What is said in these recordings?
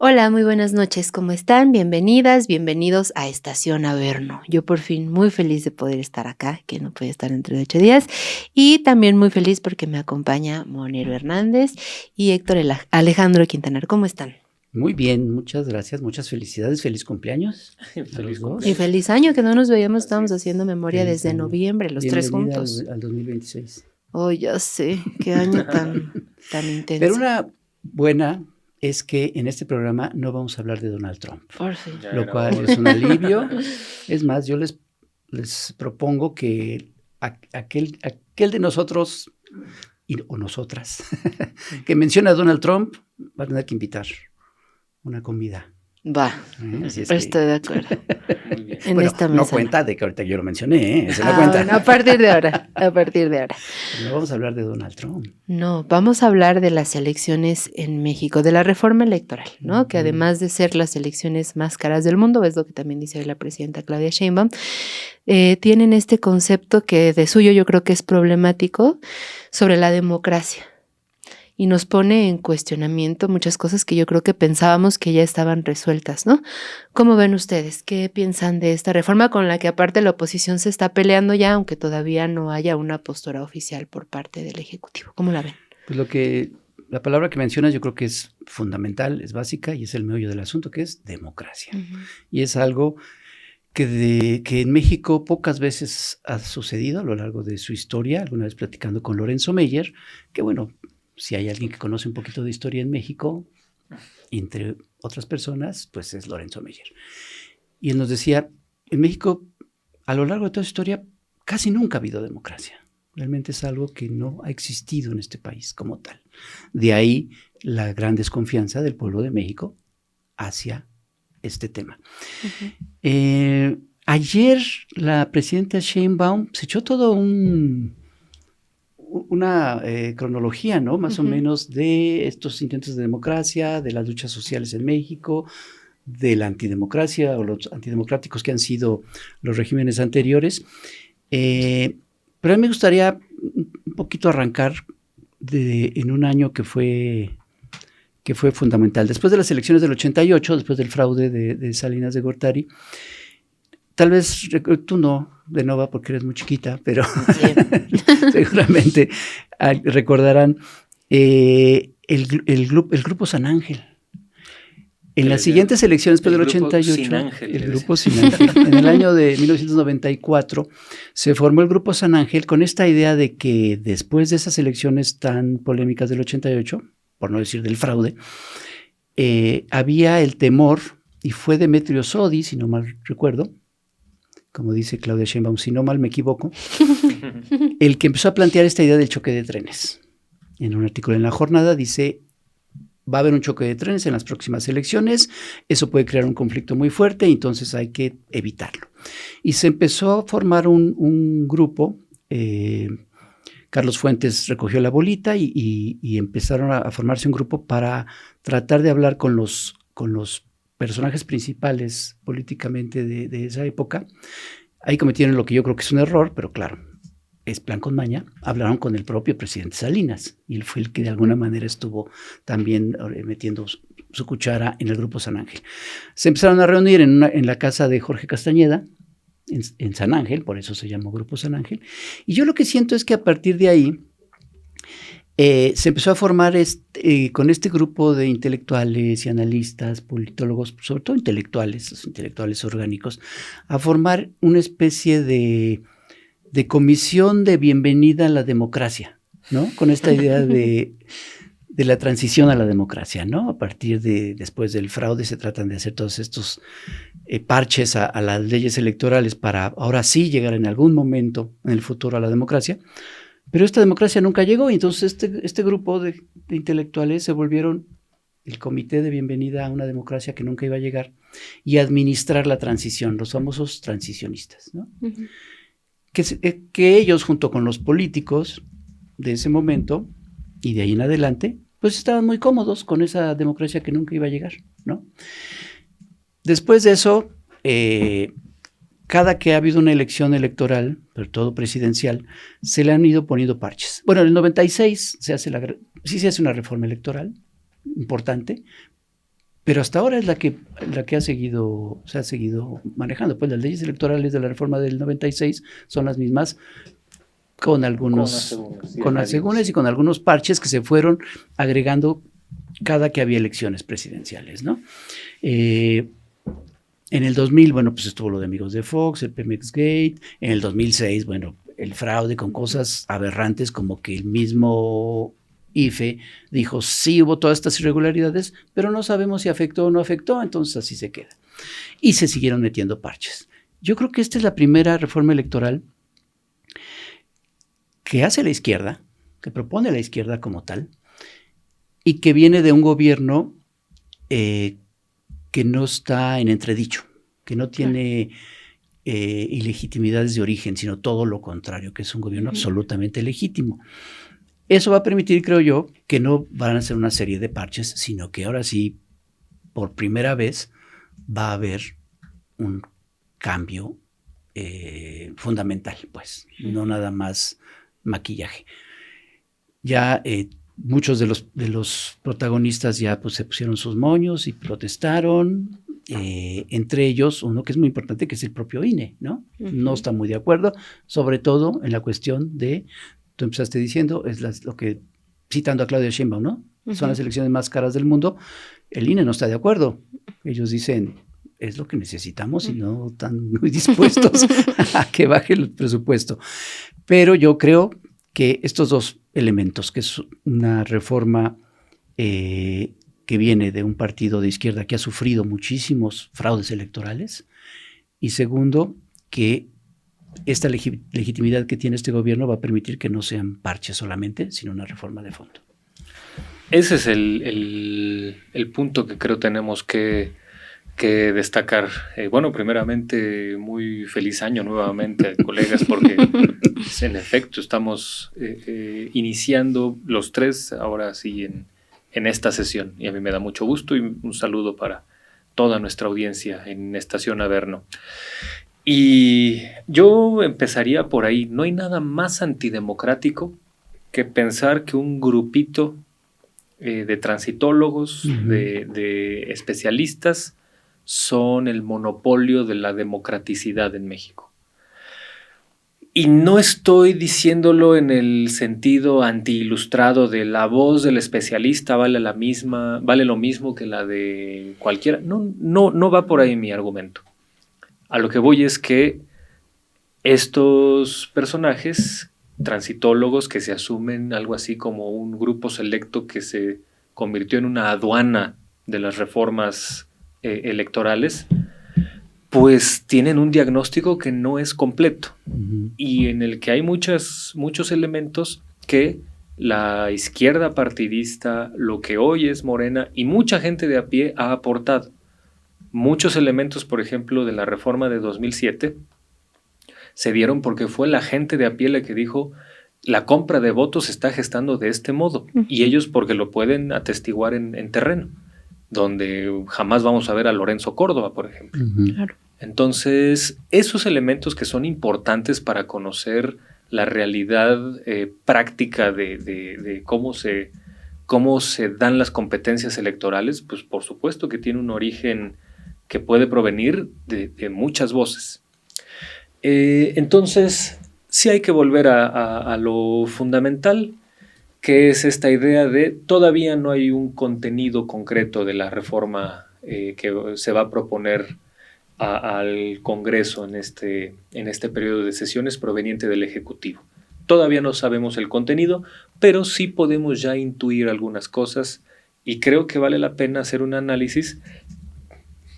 Hola, muy buenas noches, ¿cómo están? Bienvenidas, bienvenidos a Estación Averno. Yo por fin muy feliz de poder estar acá, que no puede estar dentro de 8 días, y también muy feliz porque me acompaña Monero Hernández y Héctor Alejandro Quintanar. ¿Cómo están? Muy bien, muchas gracias, muchas felicidades, feliz cumpleaños. Feliz Y feliz año, que no nos veíamos, estábamos Así es. haciendo memoria Feliz desde año. noviembre, los tres Bienvenida juntos. al 2026. Oh, ya sé, qué año tan intenso. Pero una buena es que en este programa no vamos a hablar de Donald Trump, Por fin. lo cual es un alivio. Es más, yo les propongo que aquel de nosotros o nosotras que menciona a Donald Trump va a tener que invitar una comida. Va, Así es estoy de acuerdo. Muy bien. En bueno, esta no mesa. cuenta de que ahorita yo lo mencioné, eso no cuenta. Bueno, a partir de ahora. No vamos a hablar de Donald Trump. No, vamos a hablar de las elecciones en México, de la reforma electoral, ¿no? Que además de ser las elecciones más caras del mundo, es lo que también dice la presidenta Claudia Sheinbaum, tienen este concepto que de suyo yo creo que es problemático sobre la democracia. Y nos pone en cuestionamiento muchas cosas que yo creo que pensábamos que ya estaban resueltas, ¿no? ¿Cómo ven ustedes? ¿Qué piensan de esta reforma con la que aparte la oposición se está peleando ya, aunque todavía no haya una postura oficial por parte del Ejecutivo? ¿Cómo la ven? Pues la palabra que mencionas yo creo que es fundamental, es básica y es el meollo del asunto, que es democracia. Y es algo que en México pocas veces ha sucedido a lo largo de su historia, alguna vez platicando con Lorenzo Meyer, que bueno, si hay alguien que conoce un poquito de historia en México, entre otras personas, pues es Lorenzo Meyer. Y él nos decía, en México, a lo largo de toda su historia, casi nunca ha habido democracia. Realmente es algo que no ha existido en este país como tal. De ahí la gran desconfianza del pueblo de México hacia este tema. Ayer la presidenta Sheinbaum se echó todo una cronología, ¿no? Más o menos de estos intentos de democracia, de las luchas sociales en México, de la antidemocracia o los antidemocráticos que han sido los regímenes anteriores. Pero a mí me gustaría un poquito arrancar en un año que fue fundamental. Después de las elecciones del 88, después del fraude de Salinas de Gortari, tal vez tú no, de Nova, porque eres muy chiquita, pero sí. Seguramente recordarán el grupo San Ángel. En las siguientes elecciones, después del 88, Sin Ángel, el grupo Sin Ángel, en el año de 1994, se formó el grupo San Ángel con esta idea de que después de esas elecciones tan polémicas del 88, por no decir del fraude, había el temor, y fue Demetrio Sodi, si no mal recuerdo, como dice Claudia Sheinbaum, si no mal me equivoco, el que empezó a plantear esta idea del choque de trenes. En un artículo en La Jornada dice, va a haber un choque de trenes en las próximas elecciones, eso puede crear un conflicto muy fuerte y entonces hay que evitarlo. Y se empezó a formar un grupo, Carlos Fuentes recogió la bolita y empezaron a formarse un grupo para tratar de hablar con los personajes principales políticamente de esa época. Ahí cometieron lo que yo creo que es un error, pero claro, es plan con maña. Hablaron con el propio presidente Salinas y él fue el que de alguna manera estuvo también metiendo su cuchara en el grupo San Ángel. Se empezaron a reunir en la casa de Jorge Castañeda, en San Ángel, por eso se llamó Grupo San Ángel. Y yo lo que siento es que a partir de ahí se empezó a formar con este grupo de intelectuales y analistas, politólogos, sobre todo intelectuales, los intelectuales orgánicos, a formar una especie de comisión de bienvenida a la democracia, ¿no? Con esta idea de la transición a la democracia, ¿no? A partir después del fraude se tratan de hacer todos estos parches a las leyes electorales para ahora sí llegar en algún momento en el futuro a la democracia. Pero esta democracia nunca llegó y entonces este grupo de intelectuales se volvieron el comité de bienvenida a una democracia que nunca iba a llegar y administrar la transición, los famosos transicionistas, ¿no? Que ellos junto con los políticos de ese momento y de ahí en adelante, pues estaban muy cómodos con esa democracia que nunca iba a llegar, ¿no? Después de eso, cada que ha habido una elección electoral, sobre todo presidencial, se le han ido poniendo parches. Bueno, en el 96 sí se hace una reforma electoral importante, Pero hasta ahora es la que se ha seguido manejando. Pues las leyes electorales de la reforma del 96 son las mismas, con asegúnes y con algunos parches que se fueron agregando cada que había elecciones presidenciales, ¿no? En el 2000, bueno, pues estuvo lo de Amigos de Fox, el Pemex Gate. En el 2006, bueno, el fraude con cosas aberrantes como que el mismo IFE dijo, sí hubo todas estas irregularidades, pero no sabemos si afectó o no afectó, entonces así se queda. Y se siguieron metiendo parches. Yo creo que esta es la primera reforma electoral que hace la izquierda, que propone la izquierda como tal, y que viene de un gobierno que no está en entredicho, que no tiene ilegitimidades de origen, sino todo lo contrario, que es un gobierno absolutamente legítimo. Eso va a permitir, creo yo, que no van a ser una serie de parches, sino que ahora sí, por primera vez, va a haber un cambio fundamental, pues, no nada más maquillaje. Ya muchos de los protagonistas ya pues, se pusieron sus moños y protestaron, entre ellos uno que es muy importante, que es el propio INE, ¿no? No está muy de acuerdo, sobre todo en la cuestión de, tú empezaste diciendo, es lo que, citando a Claudia Sheinbaum, ¿no? Son las elecciones más caras del mundo. El INE no está de acuerdo. Ellos dicen, es lo que necesitamos y no están muy dispuestos a que baje el presupuesto. Pero yo creo que estos dos elementos, que es una reforma que viene de un partido de izquierda que ha sufrido muchísimos fraudes electorales, y segundo, que esta legitimidad que tiene este gobierno va a permitir que no sean parches solamente, sino una reforma de fondo. Ese es el punto que creo tenemos que destacar. Bueno, primeramente, muy feliz año nuevamente, colegas, porque en efecto estamos iniciando los tres, ahora sí, en esta sesión. Y a mí me da mucho gusto y un saludo para toda nuestra audiencia en Estación Averno. Y yo empezaría por ahí. No hay nada más antidemocrático que pensar que un grupito de transitólogos, de especialistas, son el monopolio de la democraticidad en México. Y no estoy diciéndolo en el sentido antiilustrado de la voz del especialista vale lo mismo que la de cualquiera. No va por ahí mi argumento. A lo que voy es que estos personajes transitólogos que se asumen algo así como un grupo selecto que se convirtió en una aduana de las reformas electorales, pues tienen un diagnóstico que no es completo y en el que hay muchos elementos que la izquierda partidista, lo que hoy es Morena y mucha gente de a pie ha aportado. Muchos elementos, por ejemplo, de la reforma de 2007 se dieron porque fue la gente de a pie la que dijo la compra de votos se está gestando de este modo y ellos porque lo pueden atestiguar en terreno, donde jamás vamos a ver a Lorenzo Córdoba, por ejemplo. Claro. Entonces, esos elementos que son importantes para conocer la realidad práctica de cómo se dan las competencias electorales, pues por supuesto que tiene un origen que puede provenir de muchas voces. Entonces, sí hay que volver a lo fundamental, que es esta idea de todavía no hay un contenido concreto de la reforma que se va a proponer al Congreso en este periodo de sesiones proveniente del Ejecutivo. Todavía no sabemos el contenido, pero sí podemos ya intuir algunas cosas y creo que vale la pena hacer un análisis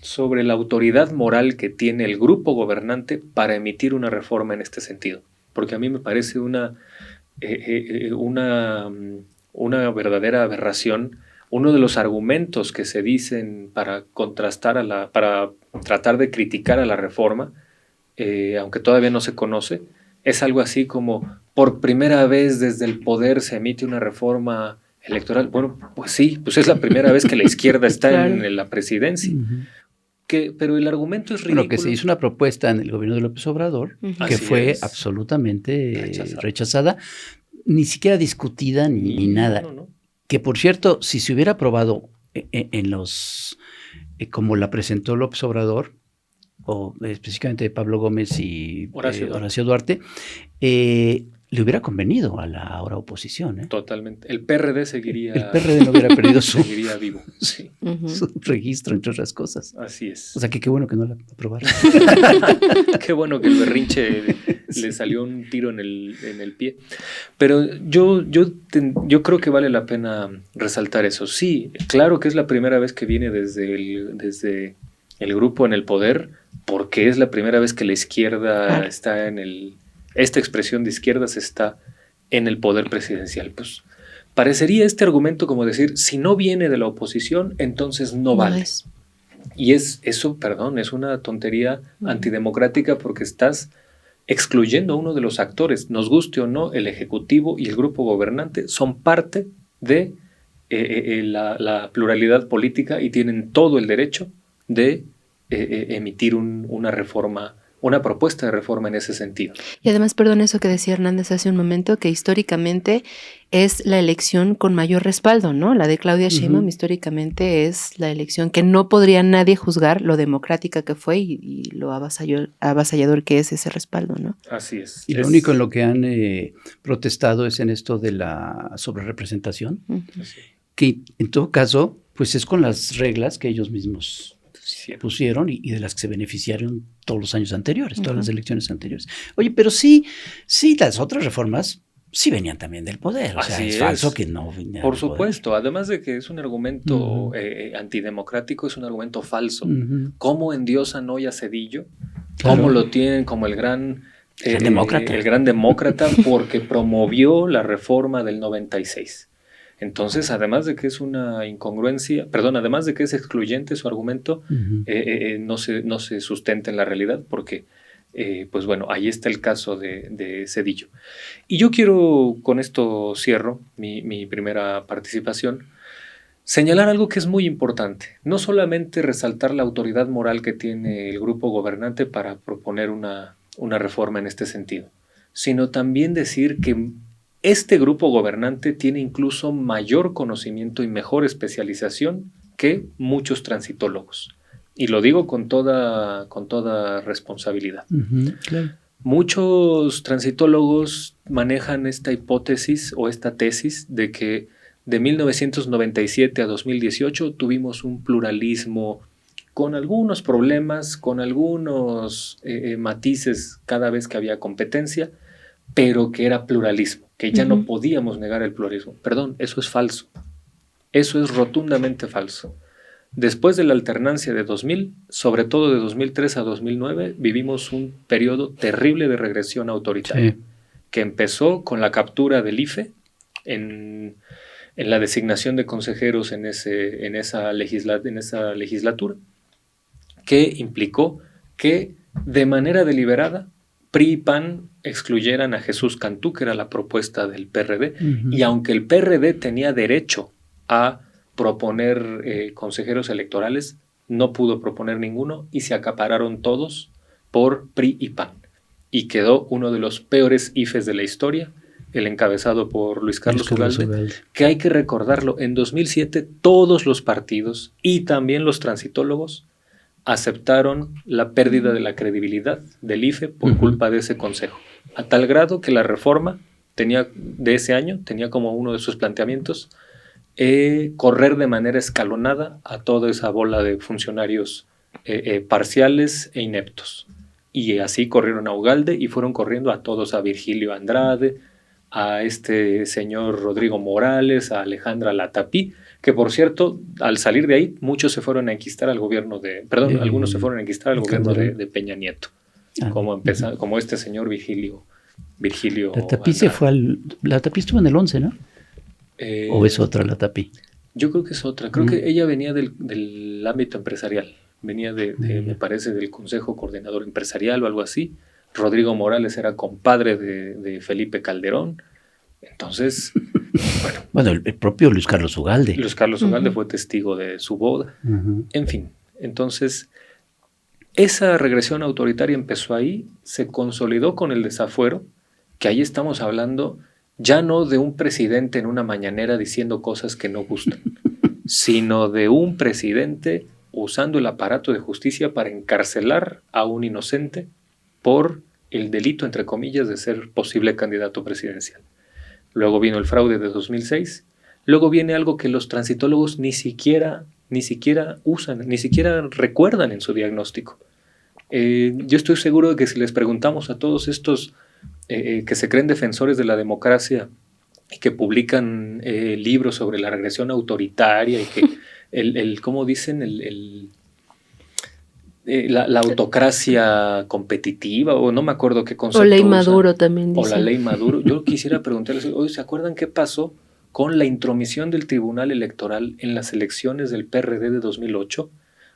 sobre la autoridad moral que tiene el grupo gobernante para emitir una reforma en este sentido. Porque a mí me parece una verdadera aberración. Uno de los argumentos que se dicen para para tratar de criticar a la reforma, aunque todavía no se conoce, es algo así como por primera vez desde el poder se emite una reforma electoral. Bueno, pues sí, pues es la primera vez que la izquierda está claro. en la presidencia. Pero el argumento es ridículo. Bueno, que se hizo una propuesta en el gobierno de López Obrador que fue absolutamente rechazada, ni siquiera discutida ni nada. No. Que por cierto, si se hubiera aprobado en los como la presentó López Obrador, o específicamente Pablo Gómez y Horacio Duarte, le hubiera convenido a la ahora oposición. Totalmente. El PRD seguiría... El PRD no hubiera perdido seguiría vivo, sí. Su registro, entre otras cosas. Así es. O sea, que qué bueno que no la aprobaron. Qué bueno que el berrinche le salió un tiro en el pie. Pero yo creo que vale la pena resaltar eso. Sí, claro que es la primera vez que viene desde el grupo en el poder, porque es la primera vez que la izquierda está esta expresión de izquierdas está en el poder presidencial. Pues parecería este argumento como decir, si no viene de la oposición, entonces no vale. Y es una tontería antidemocrática, porque estás excluyendo a uno de los actores. Nos guste o no, el Ejecutivo y el grupo gobernante son parte de la pluralidad política y tienen todo el derecho de emitir una propuesta de reforma en ese sentido. Y además, perdón, eso que decía Hernández hace un momento, que históricamente es la elección con mayor respaldo, ¿no? La de Claudia Sheinbaum históricamente es la elección que no podría nadie juzgar lo democrática que fue y lo avasallador que es ese respaldo, ¿no? Así es. Y lo único en lo que han protestado es en esto de la sobrerepresentación, que en todo caso, pues es con las reglas que ellos mismos pusieron y de las que se beneficiaron todos los años anteriores, todas las elecciones anteriores. Oye, pero sí, las otras reformas sí venían también del poder. O sea, es falso que no venían Por del supuesto, poder. Además de que es un argumento antidemocrático, es un argumento falso. ¿Cómo endiosan hoy a Zedillo? ¿Cómo lo tienen como el gran demócrata porque promovió la reforma del 96? Entonces, además de que es una incongruencia, además de que es excluyente su argumento, no se sustenta en la realidad, porque, pues bueno, ahí está el caso de Zedillo. Y yo quiero, con esto cierro mi primera participación, señalar algo que es muy importante. No solamente resaltar la autoridad moral que tiene el grupo gobernante para proponer una reforma en este sentido, sino también decir que este grupo gobernante tiene incluso mayor conocimiento y mejor especialización que muchos transitólogos. Y lo digo con toda responsabilidad. Claro. Muchos transitólogos manejan esta hipótesis o esta tesis de que de 1997 a 2018 tuvimos un pluralismo con algunos problemas, con algunos matices cada vez que había competencia, pero que era pluralismo, que ya no podíamos negar el pluralismo. Perdón, eso es falso. Eso es rotundamente falso. Después de la alternancia de 2000, sobre todo de 2003 a 2009, vivimos un periodo terrible de regresión autoritaria, que empezó con la captura del IFE en la designación de consejeros en esa legislatura, que implicó que de manera deliberada PRI y PAN excluyeran a Jesús Cantú, que era la propuesta del PRD, y aunque el PRD tenía derecho a proponer consejeros electorales, no pudo proponer ninguno y se acapararon todos por PRI y PAN. Y quedó uno de los peores IFES de la historia, el encabezado por Luis Carlos Ugalde, que hay que recordarlo, en 2007 todos los partidos y también los transitólogos aceptaron la pérdida de la credibilidad del IFE por culpa de ese consejo, a tal grado que la reforma de ese año tenía como uno de sus planteamientos correr de manera escalonada a toda esa bola de funcionarios parciales e ineptos. Y así corrieron a Ugalde y fueron corriendo a todos, a Virgilio Andrade, a este señor Rodrigo Morales, a Alejandra Latapí, que por cierto, al salir de ahí, muchos se fueron a enquistar al gobierno algunos se fueron a enquistar al gobierno de Peña Nieto, como este señor Virgilio Latapí Latapí estuvo en el 11, ¿no? ¿O es otra Latapí? Yo creo que es otra. Creo que ella venía del ámbito empresarial. Venía me parece, del Consejo Coordinador Empresarial o algo así. Rodrigo Morales era compadre de Felipe Calderón. Entonces, bueno, el propio Luis Carlos Ugalde. Luis Carlos Ugalde fue testigo de su boda. En fin, entonces, esa regresión autoritaria empezó ahí, se consolidó con el desafuero, que ahí estamos hablando ya no de un presidente en una mañanera diciendo cosas que no gustan, sino de un presidente usando el aparato de justicia para encarcelar a un inocente por el delito, entre comillas, de ser posible candidato presidencial. Luego vino el fraude de 2006. Luego viene algo que los transitólogos ni siquiera usan, ni siquiera recuerdan en su diagnóstico. Yo estoy seguro de que si les preguntamos a todos estos que se creen defensores de la democracia y que publican libros sobre la regresión autoritaria y que ¿cómo dicen? La autocracia competitiva, o no me acuerdo qué concepto. O ley Maduro también dice. O la ley Maduro. Yo quisiera preguntarles, hoy ¿se acuerdan qué pasó con la intromisión del Tribunal Electoral en las elecciones del PRD de 2008,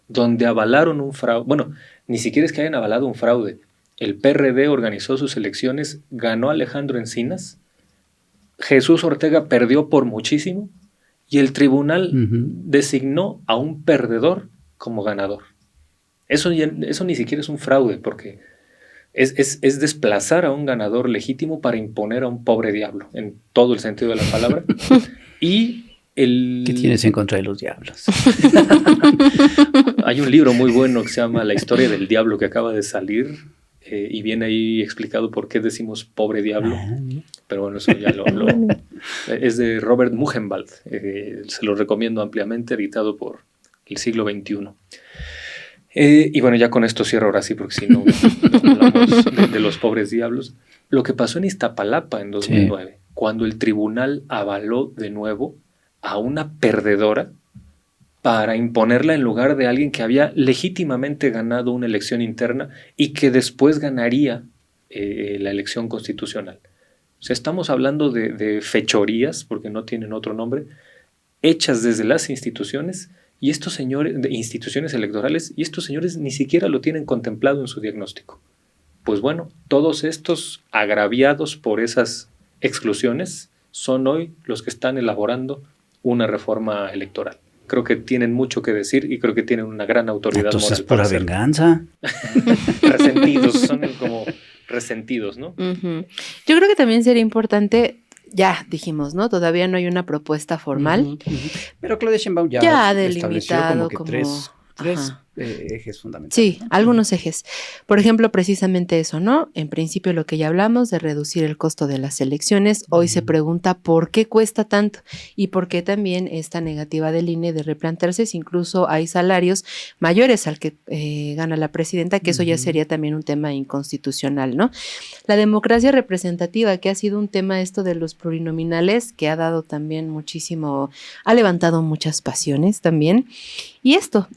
donde avalaron un fraude? Bueno, ni siquiera es que hayan avalado un fraude. El PRD organizó sus elecciones, ganó Alejandro Encinas, Jesús Ortega perdió por muchísimo y el tribunal designó a un perdedor como ganador. Eso ni siquiera es un fraude, porque es desplazar a un ganador legítimo para imponer a un pobre diablo, en todo el sentido de la palabra. Y ¿Qué tienes en contra de los diablos? Hay un libro muy bueno que se llama La historia del diablo, que acaba de salir, y viene ahí explicado por qué decimos pobre diablo. Pero bueno, eso ya es de Robert Mugenwald. Se lo recomiendo ampliamente, editado por el siglo XXI. Y bueno, ya con esto cierro ahora sí, porque si no hablamos de los pobres diablos. Lo que pasó en Iztapalapa en 2009, cuando el tribunal avaló de nuevo a una perdedora para imponerla en lugar de alguien que había legítimamente ganado una elección interna y que después ganaría la elección constitucional. O sea, estamos hablando de fechorías, porque no tienen otro nombre, hechas desde las instituciones, y estos señores, de instituciones electorales, y estos señores ni siquiera lo tienen contemplado en su diagnóstico. Pues bueno, todos estos agraviados por esas exclusiones son hoy los que están elaborando una reforma electoral. Creo que tienen mucho que decir y creo que tienen una gran autoridad moral. Entonces, ¿pura venganza? Resentidos, son como resentidos, ¿no? Yo creo que también sería importante, ya dijimos, ¿no? Todavía no hay una propuesta formal. Pero Claudia Sheinbaum ya ha delimitado como que tres ejes fundamentales. Sí, algunos ejes. Por ejemplo, precisamente eso, ¿no? En principio lo que ya hablamos de reducir el costo de las elecciones. Hoy se pregunta por qué cuesta tanto y por qué también esta negativa del INE de replantearse si incluso hay salarios mayores al que gana la presidenta, que eso ya sería también un tema inconstitucional, ¿no? La democracia representativa, que ha sido un tema esto de los plurinominales, que ha dado también muchísimo, ha levantado muchas pasiones también. Y esto,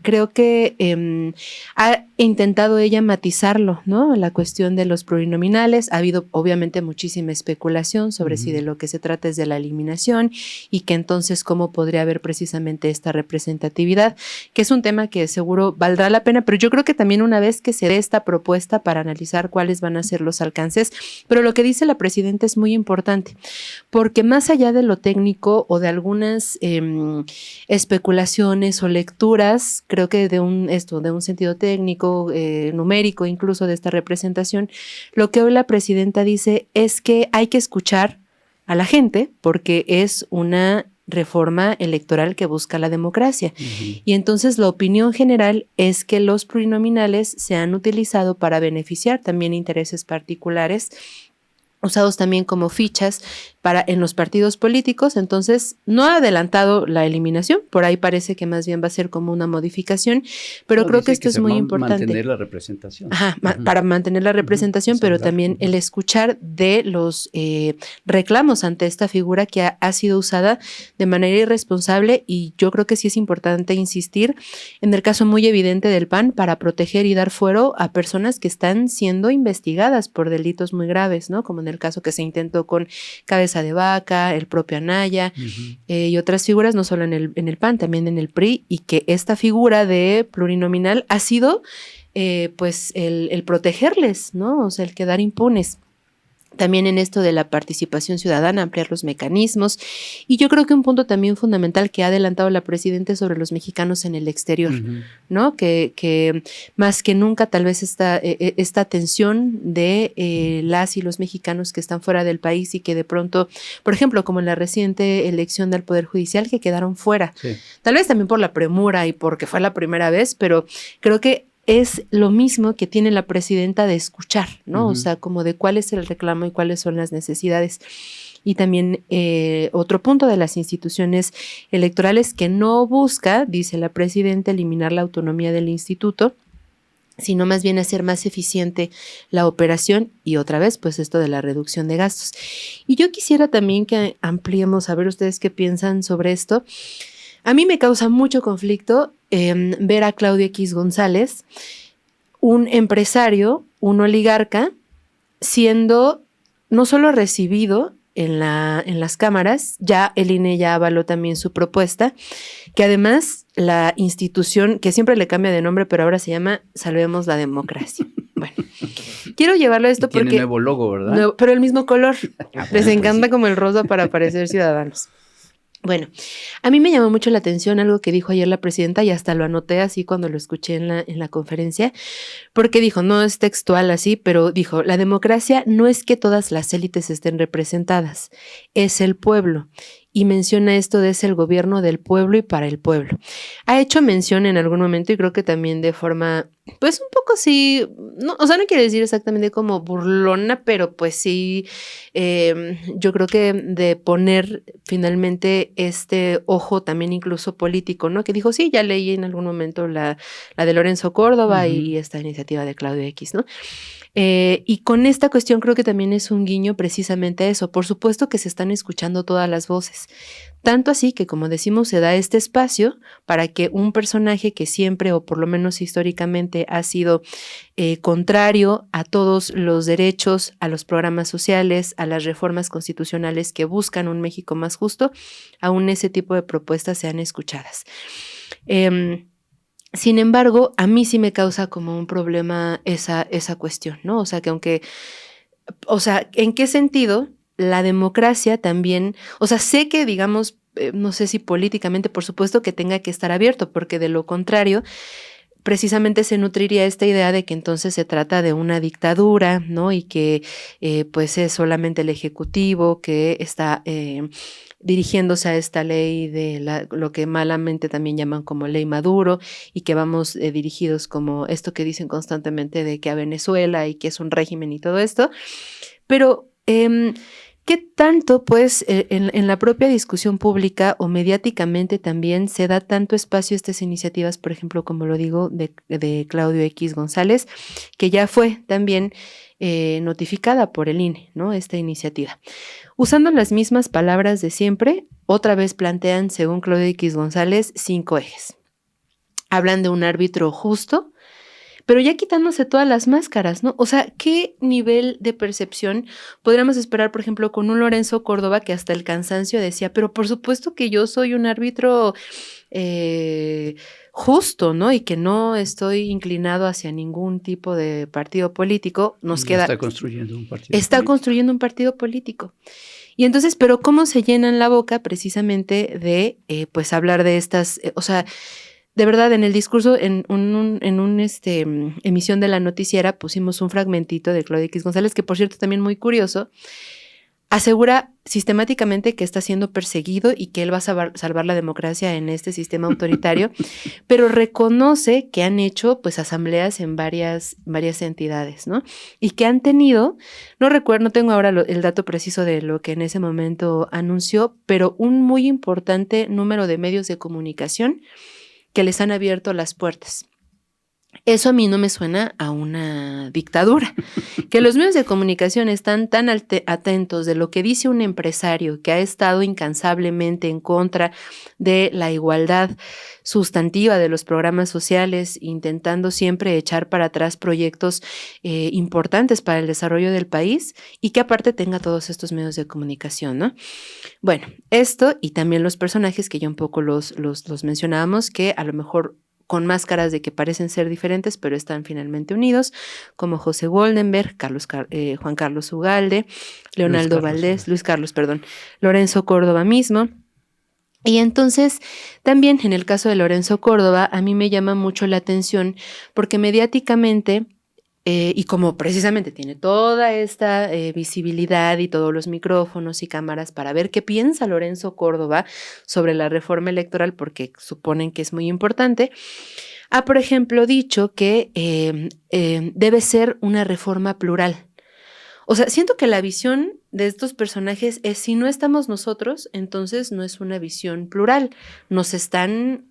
creo que ha intentado ella matizarlo, ¿no? La cuestión de los plurinominales. Ha habido obviamente muchísima especulación sobre si de lo que se trata es de la eliminación y que entonces cómo podría haber precisamente esta representatividad, que es un tema que seguro valdrá la pena, pero yo creo que también una vez que se dé esta propuesta para analizar cuáles van a ser los alcances, pero lo que dice la presidenta es muy importante, porque más allá de lo técnico o de algunas especulaciones o lecturas, creo que de un sentido técnico, numérico incluso de esta representación, lo que hoy la presidenta dice es que hay que escuchar a la gente porque es una reforma electoral que busca la democracia. Y entonces la opinión general es que los plurinominales se han utilizado para beneficiar también intereses particulares, usados también como fichas en los partidos políticos. Entonces no ha adelantado la eliminación, por ahí parece que más bien va a ser como una modificación, pero creo que esto es muy importante. Mantener la representación. Para mantener la representación, pero también el escuchar de los reclamos ante esta figura que ha sido usada de manera irresponsable, y yo creo que sí es importante insistir en el caso muy evidente del PAN para proteger y dar fuero a personas que están siendo investigadas por delitos muy graves, ¿no? Como en el caso que se intentó con Cabeza de Vaca, el propio Anaya, y otras figuras, no solo en el PAN, también en el PRI, y que esta figura de plurinominal ha sido pues el protegerles, ¿no? O sea, el quedar impunes. También en esto de la participación ciudadana, ampliar los mecanismos. Y yo creo que un punto también fundamental que ha adelantado la presidenta es sobre los mexicanos en el exterior, ¿no? Que más que nunca tal vez esta tensión de las y los mexicanos que están fuera del país y que de pronto, por ejemplo, como en la reciente elección del Poder Judicial, que quedaron fuera. Sí. Tal vez también por la premura y porque fue la primera vez, pero creo que es lo mismo que tiene la presidenta de escuchar, ¿no? O sea, como de cuál es el reclamo y cuáles son las necesidades. Y también otro punto de las instituciones electorales que no busca, dice la presidenta, eliminar la autonomía del instituto, sino más bien hacer más eficiente la operación y otra vez, pues esto de la reducción de gastos. Y yo quisiera también que ampliemos, a ver ustedes qué piensan sobre esto. A mí me causa mucho conflicto ver a Claudio X González, un empresario, un oligarca, siendo no solo recibido en las cámaras, ya el INE ya avaló también su propuesta, que además la institución, que siempre le cambia de nombre, pero ahora se llama Salvemos la Democracia. Bueno, quiero llevarlo a esto porque... Tiene nuevo logo, ¿verdad? Nuevo, pero el mismo color. Les encanta como el rosa para parecer ciudadanos. Bueno, a mí me llamó mucho la atención algo que dijo ayer la presidenta y hasta lo anoté así cuando lo escuché en la conferencia, porque dijo, no es textual así, pero dijo, la democracia no es que todas las élites estén representadas, es el pueblo. Y menciona esto de es el gobierno del pueblo y para el pueblo. Ha hecho mención en algún momento y creo que también de forma, pues un poco sí, no, o sea, no quiere decir exactamente como burlona, pero pues sí, yo creo que de poner finalmente este ojo también incluso político, ¿no? Que dijo, sí, ya leí en algún momento la de Lorenzo Córdoba y esta iniciativa de Claudio X, ¿no? Y con esta cuestión creo que también es un guiño precisamente a eso. Por supuesto que se están escuchando todas las voces. Tanto así que, como decimos, se da este espacio para que un personaje que siempre, o por lo menos históricamente, ha sido contrario a todos los derechos, a los programas sociales, a las reformas constitucionales que buscan un México más justo, aún ese tipo de propuestas sean escuchadas. Sin embargo, a mí sí me causa como un problema esa cuestión, ¿no? O sea, que aunque, o sea, ¿en qué sentido la democracia también, o sea, sé que, digamos, no sé si políticamente, por supuesto que tenga que estar abierto, porque de lo contrario, precisamente se nutriría esta idea de que entonces se trata de una dictadura, ¿no? Y que pues es solamente el Ejecutivo que está dirigiéndose a esta ley de lo que malamente también llaman como ley Maduro y que vamos dirigidos como esto que dicen constantemente de que a Venezuela y que es un régimen y todo esto. Pero ¿qué tanto, pues, en la propia discusión pública o mediáticamente también se da tanto espacio a estas iniciativas, por ejemplo, como lo digo, de Claudio X González, que ya fue también notificada por el INE, ¿no? Esta iniciativa. Usando las mismas palabras de siempre, otra vez plantean, según Claudio X González, 5 ejes. Hablan de un árbitro justo, pero ya quitándose todas las máscaras, ¿no? O sea, ¿qué nivel de percepción podríamos esperar, por ejemplo, con un Lorenzo Córdoba que hasta el cansancio decía, pero por supuesto que yo soy un árbitro justo, ¿no? Y que no estoy inclinado hacia ningún tipo de partido político. Está construyendo un partido político. Está construyendo un partido político. Y entonces, pero ¿cómo se llenan la boca precisamente de, pues, hablar de estas, o sea, de verdad, en el discurso, en una emisión de la noticiera, pusimos un fragmentito de Claudio X González, que por cierto también muy curioso, asegura sistemáticamente que está siendo perseguido y que él va a salvar la democracia en este sistema autoritario, pero reconoce que han hecho pues asambleas en varias entidades, ¿no? Y que han tenido, no recuerdo, no tengo ahora el dato preciso de lo que en ese momento anunció, pero un muy importante número de medios de comunicación que les han abierto las puertas. Eso a mí no me suena a una dictadura. Que los medios de comunicación están tan atentos de lo que dice un empresario que ha estado incansablemente en contra de la igualdad sustantiva de los programas sociales, intentando siempre echar para atrás proyectos importantes para el desarrollo del país y que aparte tenga todos estos medios de comunicación, ¿no? Bueno, esto y también los personajes que ya un poco los mencionábamos, que a lo mejor con máscaras de que parecen ser diferentes, pero están finalmente unidos, como José Woldenberg, Juan Carlos Ugalde, Leonardo Valdés, Lorenzo Córdoba mismo. Y entonces, también en el caso de Lorenzo Córdoba, a mí me llama mucho la atención porque mediáticamente, y como precisamente tiene toda esta visibilidad y todos los micrófonos y cámaras para ver qué piensa Lorenzo Córdoba sobre la reforma electoral, porque suponen que es muy importante, ha, por ejemplo, dicho que debe ser una reforma plural. O sea, siento que la visión de estos personajes es, si no estamos nosotros, entonces no es una visión plural. Nos están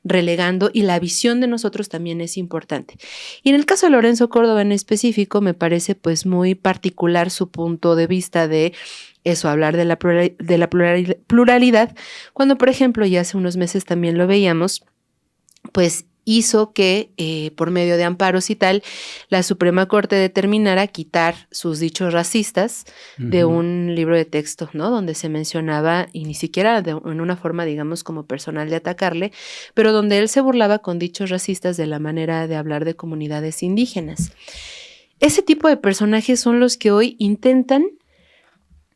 relegando y la visión de nosotros también es importante. Y en el caso de Lorenzo Córdoba en específico, me parece pues muy particular su punto de vista de eso, hablar de la pluralidad, cuando, por ejemplo, ya hace unos meses también lo veíamos, pues hizo que, por medio de amparos y tal, la Suprema Corte determinara quitar sus dichos racistas de un libro de texto, ¿no? Donde se mencionaba, y ni siquiera en una forma, digamos, como personal de atacarle, pero donde él se burlaba con dichos racistas de la manera de hablar de comunidades indígenas. Ese tipo de personajes son los que hoy intentan,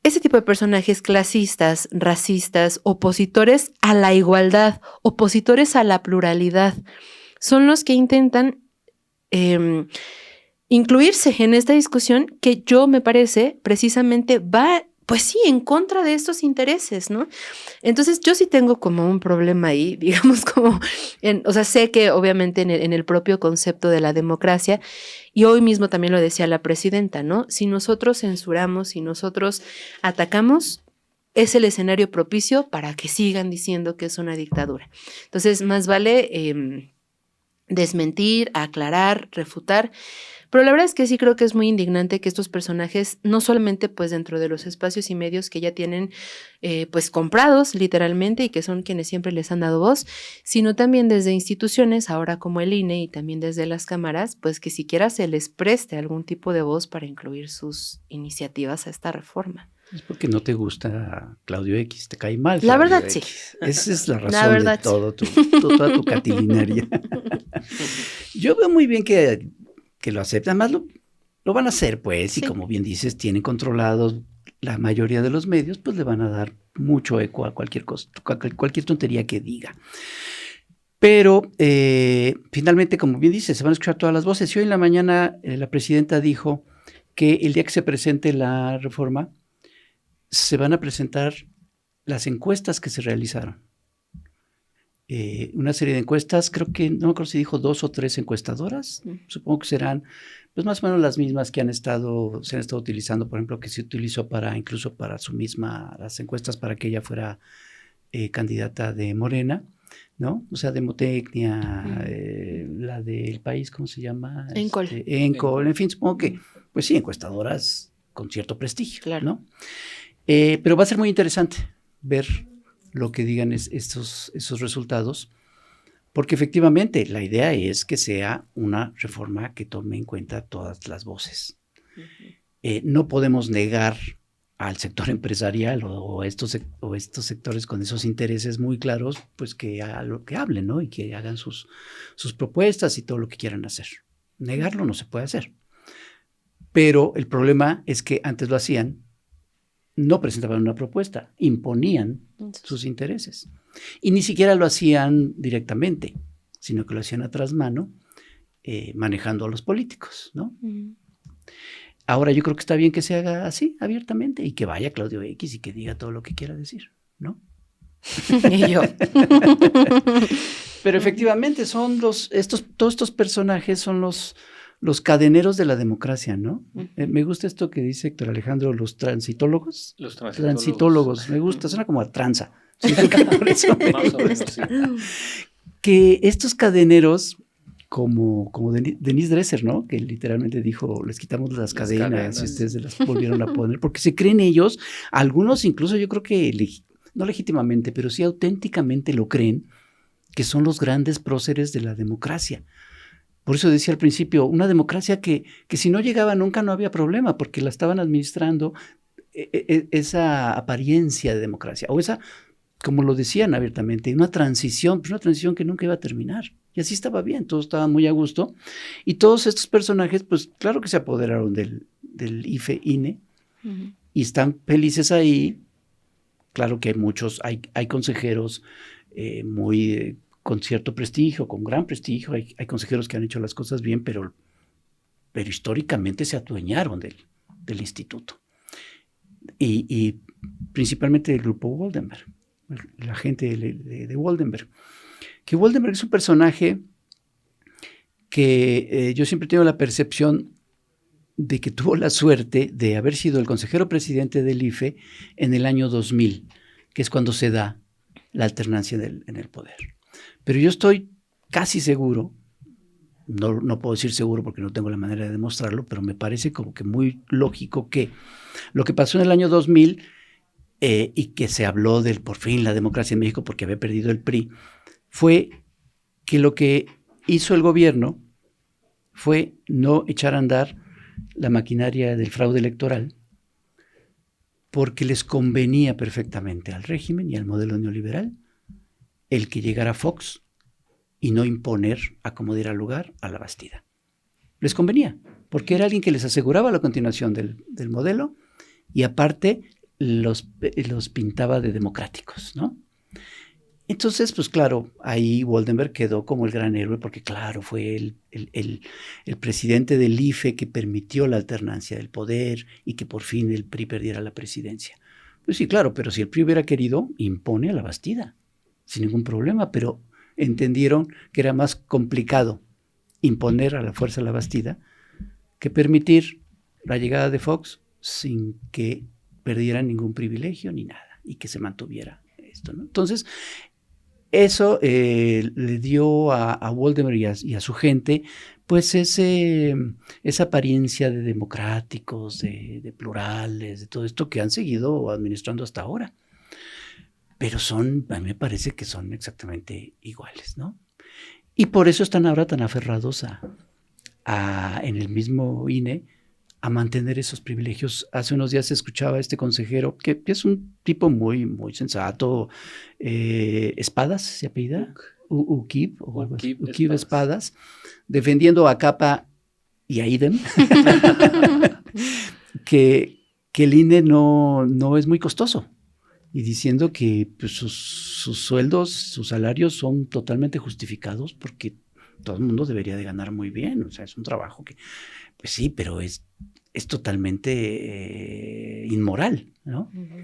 ese tipo de personajes clasistas, racistas, opositores a la igualdad, opositores a la pluralidad, son los que intentan incluirse en esta discusión que yo me parece precisamente va, pues sí, en contra de estos intereses, ¿no? Entonces yo sí tengo como un problema ahí, digamos como, o sea, sé que obviamente en el propio concepto de la democracia, y hoy mismo también lo decía la presidenta, ¿no? Si nosotros censuramos, si nosotros atacamos, es el escenario propicio para que sigan diciendo que es una dictadura. Entonces, más vale desmentir, aclarar, refutar. Pero la verdad es que sí creo que es muy indignante que estos personajes, no solamente pues dentro de los espacios y medios que ya tienen pues comprados literalmente y que son quienes siempre les han dado voz, sino también desde instituciones, ahora como el INE y también desde las cámaras, pues que siquiera se les preste algún tipo de voz para incluir sus iniciativas a esta reforma. Es porque no te gusta Claudio X, te cae mal. La Claudio verdad, X. sí. Esa es la razón de todo toda tu catilinaria. Yo veo muy bien que lo aceptan, además lo van a hacer, pues, sí. Y como bien dices, tienen controlados la mayoría de los medios, pues le van a dar mucho eco a cualquier cosa, cualquier tontería que diga. Pero finalmente, como bien dices, se van a escuchar todas las voces. Y hoy en la mañana la presidenta dijo que el día que se presente la reforma, se van a presentar las encuestas que se realizaron. Una serie de encuestas, creo que, no me acuerdo si dijo 2 o 3 encuestadoras, supongo que serán pues más o menos las mismas que se han estado utilizando, por ejemplo, que se utilizó incluso para las encuestas para que ella fuera candidata de Morena, ¿no? O sea, Demotecnia, la del país, ¿cómo se llama? Encol, en fin, supongo que, pues sí, encuestadoras con cierto prestigio, claro, ¿no? Pero va a ser muy interesante ver lo que digan esos resultados, porque efectivamente la idea es que sea una reforma que tome en cuenta todas las voces. No podemos negar al sector empresarial o estos sectores con esos intereses muy claros, pues que hablen, ¿no? Y que hagan sus propuestas y todo lo que quieran hacer. Negarlo no se puede hacer. Pero el problema es que antes lo hacían, no presentaban una propuesta, imponían sus intereses. Y ni siquiera lo hacían directamente, sino que lo hacían a trasmano, manejando a los políticos, ¿no? Ahora yo creo que está bien que se haga así, abiertamente, y que vaya Claudio X y que diga todo lo que quiera decir, ¿no? Y yo. Pero efectivamente todos estos personajes son los cadeneros de la democracia, ¿no? Me gusta esto que dice Héctor Alejandro, los transitólogos. Los transitólogos, me gusta, suena como a tranza. Por eso más o menos, sí. Que estos cadeneros, como Denise Dresser, ¿no? Que literalmente dijo, les quitamos las cadenas y ustedes se las volvieron a poner, porque se creen ellos, algunos incluso yo creo que, no legítimamente, pero sí auténticamente lo creen, que son los grandes próceres de la democracia. Por eso decía al principio, una democracia que si no llegaba nunca no había problema, porque la estaban administrando esa apariencia de democracia, o esa como lo decían abiertamente, una transición que nunca iba a terminar. Y así estaba bien, todos estaban muy a gusto. Y todos estos personajes, pues claro que se apoderaron del IFE-INE y están felices ahí. Claro que hay consejeros con cierto prestigio, con gran prestigio, hay consejeros que han hecho las cosas bien, pero históricamente se adueñaron del instituto. Y principalmente del grupo Woldenberg, la gente de Woldenberg. Que Woldenberg es un personaje que yo siempre tengo la percepción de que tuvo la suerte de haber sido el consejero presidente del IFE en el año 2000, que es cuando se da la alternancia en el poder. Pero yo estoy casi seguro, no puedo decir seguro porque no tengo la manera de demostrarlo, pero me parece como que muy lógico que lo que pasó en el año 2000 y que se habló del por fin la democracia en México porque había perdido el PRI, fue que lo que hizo el gobierno fue no echar a andar la maquinaria del fraude electoral porque les convenía perfectamente al régimen y al modelo neoliberal el que llegara Fox y no imponer a como diera lugar a la Bastida. Les convenía, porque era alguien que les aseguraba la continuación del modelo y aparte los pintaba de democráticos, ¿no? Entonces, pues claro, ahí Woldenberg quedó como el gran héroe porque claro, fue el presidente del IFE que permitió la alternancia del poder y que por fin el PRI perdiera la presidencia. Pues sí, claro, pero si el PRI hubiera querido, impone a la Bastida, sin ningún problema, pero entendieron que era más complicado imponer a la fuerza a la Bastida que permitir la llegada de Fox sin que perdieran ningún privilegio ni nada y que se mantuviera esto, ¿no? Entonces, eso le dio a Woldenberg y a su gente, pues esa apariencia de democráticos, de plurales, de todo esto que han seguido administrando hasta ahora. Pero a mí me parece que son exactamente iguales, ¿no? Y por eso están ahora tan aferrados en el mismo INE a mantener esos privilegios. Hace unos días escuchaba a este consejero, que es un tipo muy, muy sensato, Espadas, ¿se apellida? Ukib Espadas, defendiendo a Capa y a Idem, que el INE no es muy costoso. Y diciendo que pues, sus sueldos, sus salarios son totalmente justificados porque todo el mundo debería de ganar muy bien. O sea, es un trabajo que, pues sí, pero es totalmente inmoral, ¿no? Uh-huh.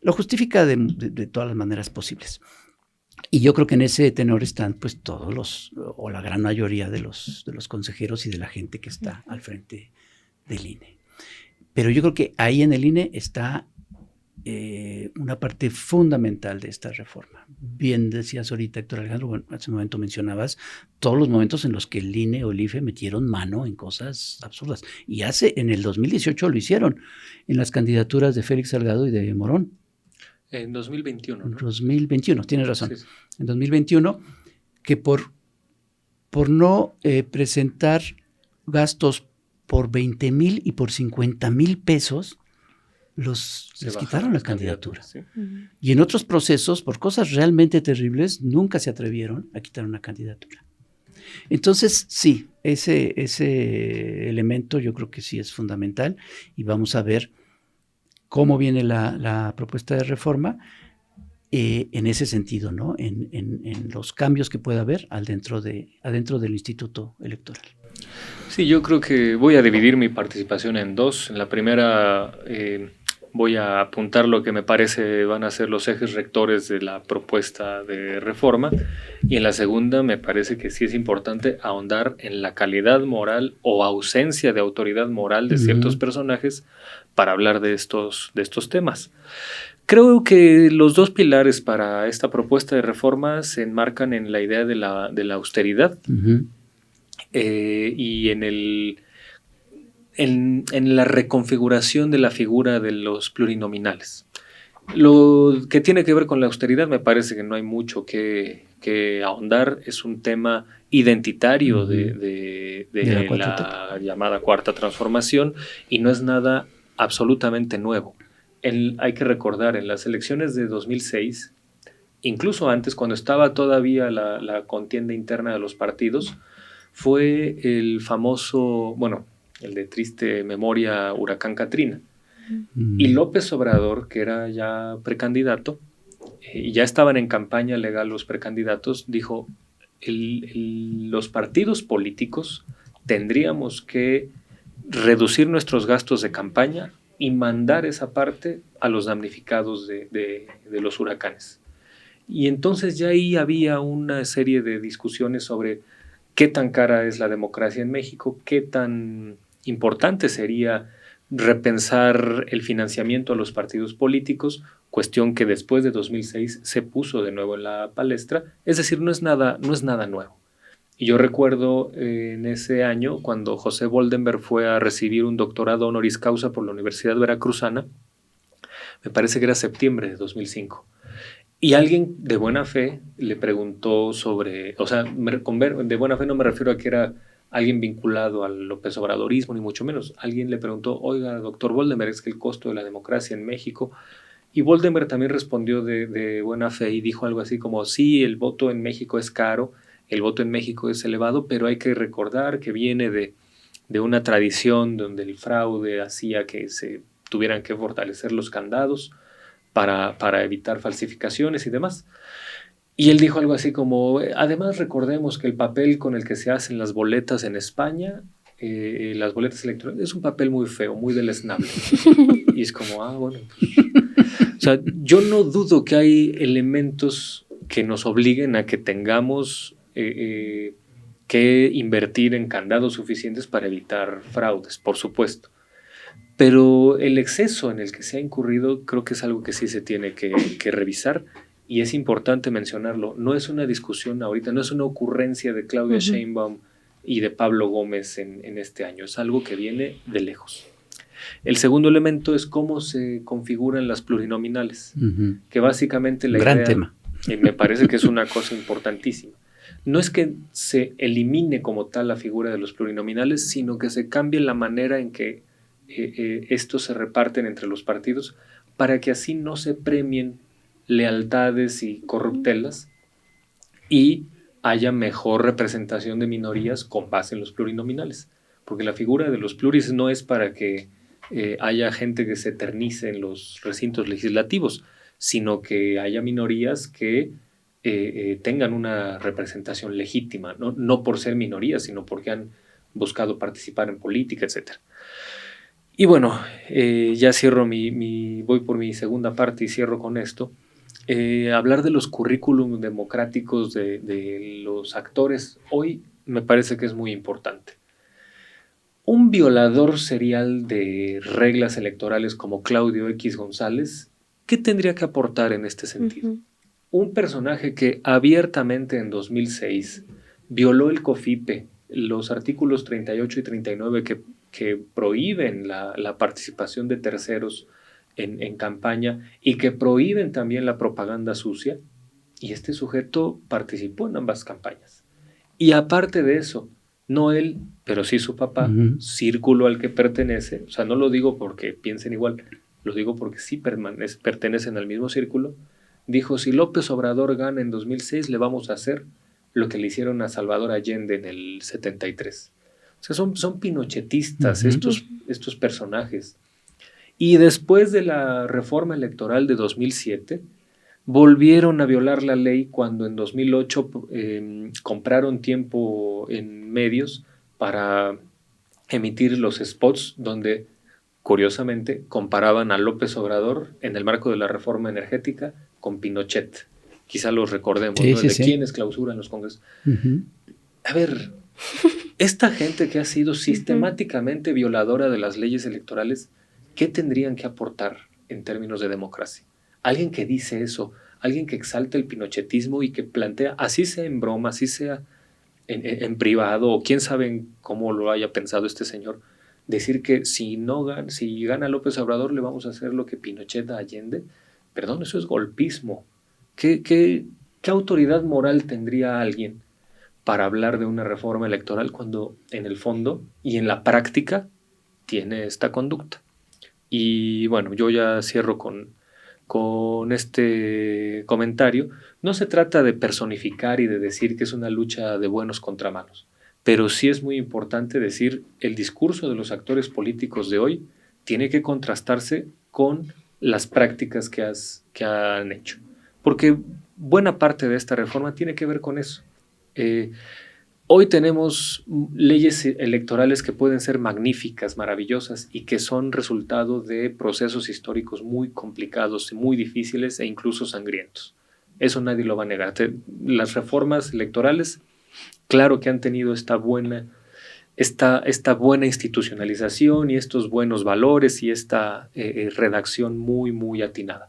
Lo justifica de todas las maneras posibles. Y yo creo que en ese tenor están pues todos o la gran mayoría de los consejeros y de la gente que está al frente del INE. Pero yo creo que ahí en el INE está una parte fundamental de esta reforma. Bien decías ahorita, Héctor Alejandro, bueno, hace un momento mencionabas todos los momentos en los que el INE o el IFE metieron mano en cosas absurdas. Y en el 2018 lo hicieron, en las candidaturas de Félix Salgado y de Morón. En 2021, ¿no? En 2021, tienes razón. Sí. En 2021, que por no presentar gastos por 20,000 y por 50,000 pesos, les quitaron la candidatura. ¿Sí? Uh-huh. Y en otros procesos, por cosas realmente terribles, nunca se atrevieron a quitar una candidatura. Entonces, sí, ese elemento yo creo que sí es fundamental y vamos a ver cómo viene la propuesta de reforma en ese sentido, ¿no? En los cambios que pueda haber adentro del Instituto Electoral. Sí, yo creo que voy a dividir mi participación en dos. En la primera voy a apuntar lo que me parece van a ser los ejes rectores de la propuesta de reforma, y en la segunda me parece que sí es importante ahondar en la calidad moral o ausencia de autoridad moral de ciertos personajes para hablar de estos temas. Creo que los dos pilares para esta propuesta de reforma se enmarcan en la idea de la austeridad y en la reconfiguración de la figura de los plurinominales. Lo que tiene que ver con la austeridad me parece que no hay mucho que ahondar, es un tema identitario de la llamada Cuarta Transformación y no es nada absolutamente nuevo. Hay que recordar, en las elecciones de 2006 incluso antes, cuando estaba todavía la contienda interna de los partidos, fue el famoso, bueno, el de triste memoria, huracán Katrina. Y López Obrador, que era ya precandidato, y ya estaban en campaña legal los precandidatos, dijo, los partidos políticos tendríamos que reducir nuestros gastos de campaña y mandar esa parte a los damnificados de los huracanes. Y entonces ya ahí había una serie de discusiones sobre qué tan cara es la democracia en México, qué tan importante sería repensar el financiamiento a los partidos políticos, cuestión que después de 2006 se puso de nuevo en la palestra. Es decir, no es nada nuevo. Y yo recuerdo en ese año, cuando José Boldenberg fue a recibir un doctorado honoris causa por la Universidad Veracruzana, me parece que era septiembre de 2005, y alguien de buena fe le preguntó sobre, o sea, de buena fe no me refiero a que era alguien vinculado al López Obradorismo, ni mucho menos. Alguien le preguntó, oiga, doctor Boldenberg, es que el costo de la democracia en México... Y Boldenberg también respondió de buena fe y dijo algo así como, sí, el voto en México es caro, el voto en México es elevado, pero hay que recordar que viene de una tradición donde el fraude hacía que se tuvieran que fortalecer los candados para evitar falsificaciones y demás. Y él dijo algo así como, además recordemos que el papel con el que se hacen las boletas en España, las boletas electrónicas, es un papel muy feo, muy deleznable. Y es como, bueno, pues... O sea, yo no dudo que hay elementos que nos obliguen a que tengamos que invertir en candados suficientes para evitar fraudes, por supuesto. Pero el exceso en el que se ha incurrido creo que es algo que sí se tiene que revisar, y es importante mencionarlo. No es una discusión ahorita, no es una ocurrencia de Claudia Sheinbaum y de Pablo Gómez en este año, es algo que viene de lejos. El segundo elemento es cómo se configuran las plurinominales, que básicamente la Gran idea, tema. Me parece que es una cosa importantísima. No es que se elimine como tal la figura de los plurinominales, sino que se cambie la manera en que estos se reparten entre los partidos para que así no se premien lealtades y corruptelas y haya mejor representación de minorías con base en los plurinominales. Porque la figura de los pluris no es para que haya gente que se eternice en los recintos legislativos, sino que haya minorías que tengan una representación legítima, no por ser minorías, sino porque han buscado participar en política, etc. Y bueno, ya cierro voy por mi segunda parte y cierro con esto. Hablar de los currículum democráticos de los actores hoy me parece que es muy importante. Un violador serial de reglas electorales como Claudio X González, ¿qué tendría que aportar en este sentido? Un personaje que abiertamente en 2006 violó el COFIPE, los artículos 38 y 39 que prohíben la participación de terceros en campaña y que prohíben también la propaganda sucia, y este sujeto participó en ambas campañas. Y aparte de eso, no él, pero sí su papá, círculo al que pertenece, o sea, no lo digo porque piensen igual, lo digo porque sí pertenecen al mismo círculo, dijo, si López Obrador gana en 2006, le vamos a hacer lo que le hicieron a Salvador Allende en el 73. O sea, son pinochetistas estos personajes. Y después de la reforma electoral de 2007, volvieron a violar la ley cuando en 2008 compraron tiempo en medios para emitir los spots donde, curiosamente, comparaban a López Obrador en el marco de la reforma energética con Pinochet. Quizá los recordemos, sí, ¿no? Sí, de sí. quienes clausuran los congresos. A ver, esta gente que ha sido sistemáticamente violadora de las leyes electorales, ¿qué tendrían que aportar en términos de democracia? Alguien que dice eso, alguien que exalta el pinochetismo y que plantea, así sea en broma, así sea en privado, o quién sabe cómo lo haya pensado este señor, decir que si gana López Obrador le vamos a hacer lo que Pinochet a Allende. Perdón, eso es golpismo. ¿Qué autoridad moral tendría alguien para hablar de una reforma electoral cuando en el fondo y en la práctica tiene esta conducta? Y bueno, yo ya cierro con con este comentario, no se trata de personificar y de decir que es una lucha de buenos contra malos, pero sí es muy importante decir el discurso de los actores políticos de hoy tiene que contrastarse con las prácticas que han hecho, porque buena parte de esta reforma tiene que ver con eso. Hoy tenemos leyes electorales que pueden ser magníficas, maravillosas y que son resultado de procesos históricos muy complicados, muy difíciles e incluso sangrientos. Eso nadie lo va a negar. Las reformas electorales, claro que han tenido esta buena institucionalización y estos buenos valores y esta redacción muy, muy atinada.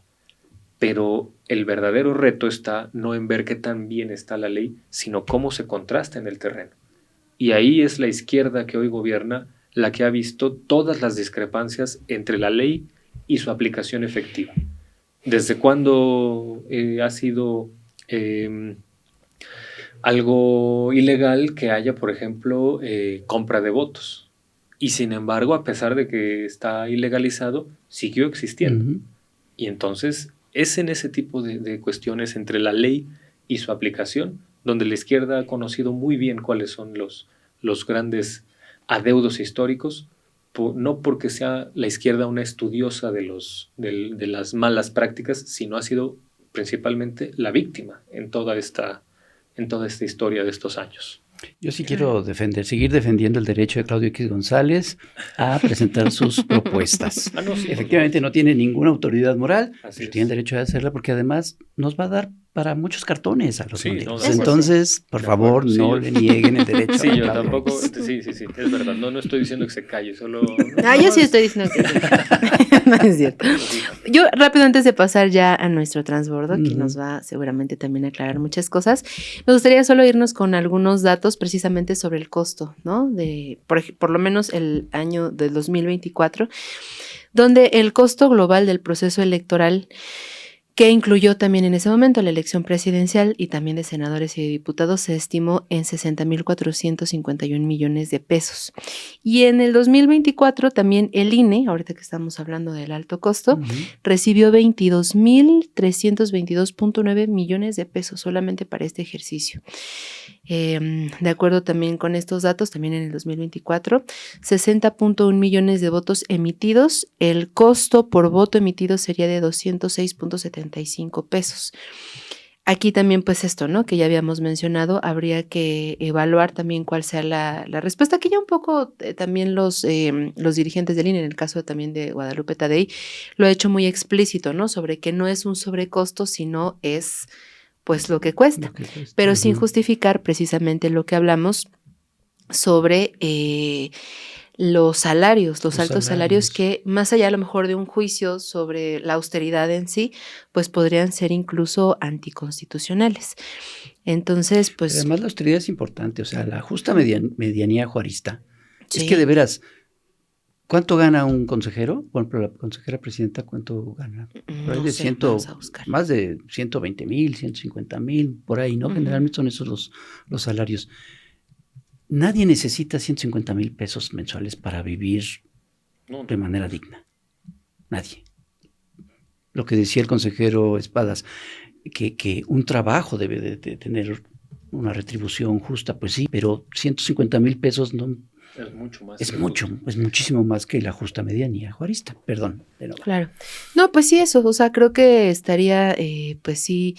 Pero el verdadero reto está no en ver qué tan bien está la ley, sino cómo se contrasta en el terreno. Y ahí es la izquierda que hoy gobierna la que ha visto todas las discrepancias entre la ley y su aplicación efectiva. ¿Desde cuándo ha sido algo ilegal que haya, por ejemplo, compra de votos? Y sin embargo, a pesar de que está ilegalizado, siguió existiendo. Uh-huh. Y entonces es en ese tipo de cuestiones entre la ley y su aplicación donde la izquierda ha conocido muy bien cuáles son los grandes adeudos históricos, no porque sea la izquierda una estudiosa de las malas prácticas, sino ha sido principalmente la víctima en toda esta historia de estos años. Yo sí quiero seguir defendiendo el derecho de Claudio X González a presentar sus propuestas. Sí, efectivamente no tiene ninguna autoridad moral, pero tiene el derecho de hacerla porque además nos va a dar para muchos cartones a los modelos. Entonces, por favor, no le nieguen el derecho. Sí, yo tampoco, sí, es verdad. No estoy diciendo que se calle, solo... yo sí estoy diciendo que se calle. No es cierto. Yo rápido, antes de pasar ya a nuestro transbordo, que nos va seguramente también a aclarar muchas cosas, me gustaría solo irnos con algunos datos precisamente sobre el costo, ¿no? Por lo menos el año del 2024, donde el costo global del proceso electoral, que incluyó también en ese momento la elección presidencial y también de senadores y de diputados, se estimó en 60,451 millones de pesos. Y en el 2024 también el INE, ahorita que estamos hablando del alto costo, recibió 22,322,9 millones de pesos solamente para este ejercicio. De acuerdo también con estos datos, también en el 2024, 60,1 millones de votos emitidos. El costo por voto emitido sería de 206,75 pesos. Aquí también pues esto, ¿no? Que ya habíamos mencionado, habría que evaluar también cuál sea la respuesta, que ya un poco también los dirigentes del INE, en el caso también de Guadalupe Tadei, lo ha hecho muy explícito, ¿no? Sobre que no es un sobrecosto, sino es pues lo que cuesta, pero sin justificar precisamente lo que hablamos sobre los salarios, los altos salarios que más allá a lo mejor de un juicio sobre la austeridad en sí, pues podrían ser incluso anticonstitucionales. Entonces, pues... Además la austeridad es importante, o sea, la justa medianía juarista. Sí. Es que de veras, ¿cuánto gana un consejero? Por ejemplo, la consejera presidenta, ¿cuánto gana? Por ahí no de sé, más de 120,000, 150,000, por ahí, ¿no? Generalmente son esos los salarios. Nadie necesita 150,000 pesos mensuales para vivir de manera digna. Nadie. Lo que decía el consejero Espadas, que un trabajo debe de tener una retribución justa, pues sí, pero 150,000 pesos no... Es mucho más. Es muchísimo más que la justa medianía juarista, perdón. Claro. No, pues sí, eso, o sea, creo que estaría, pues sí,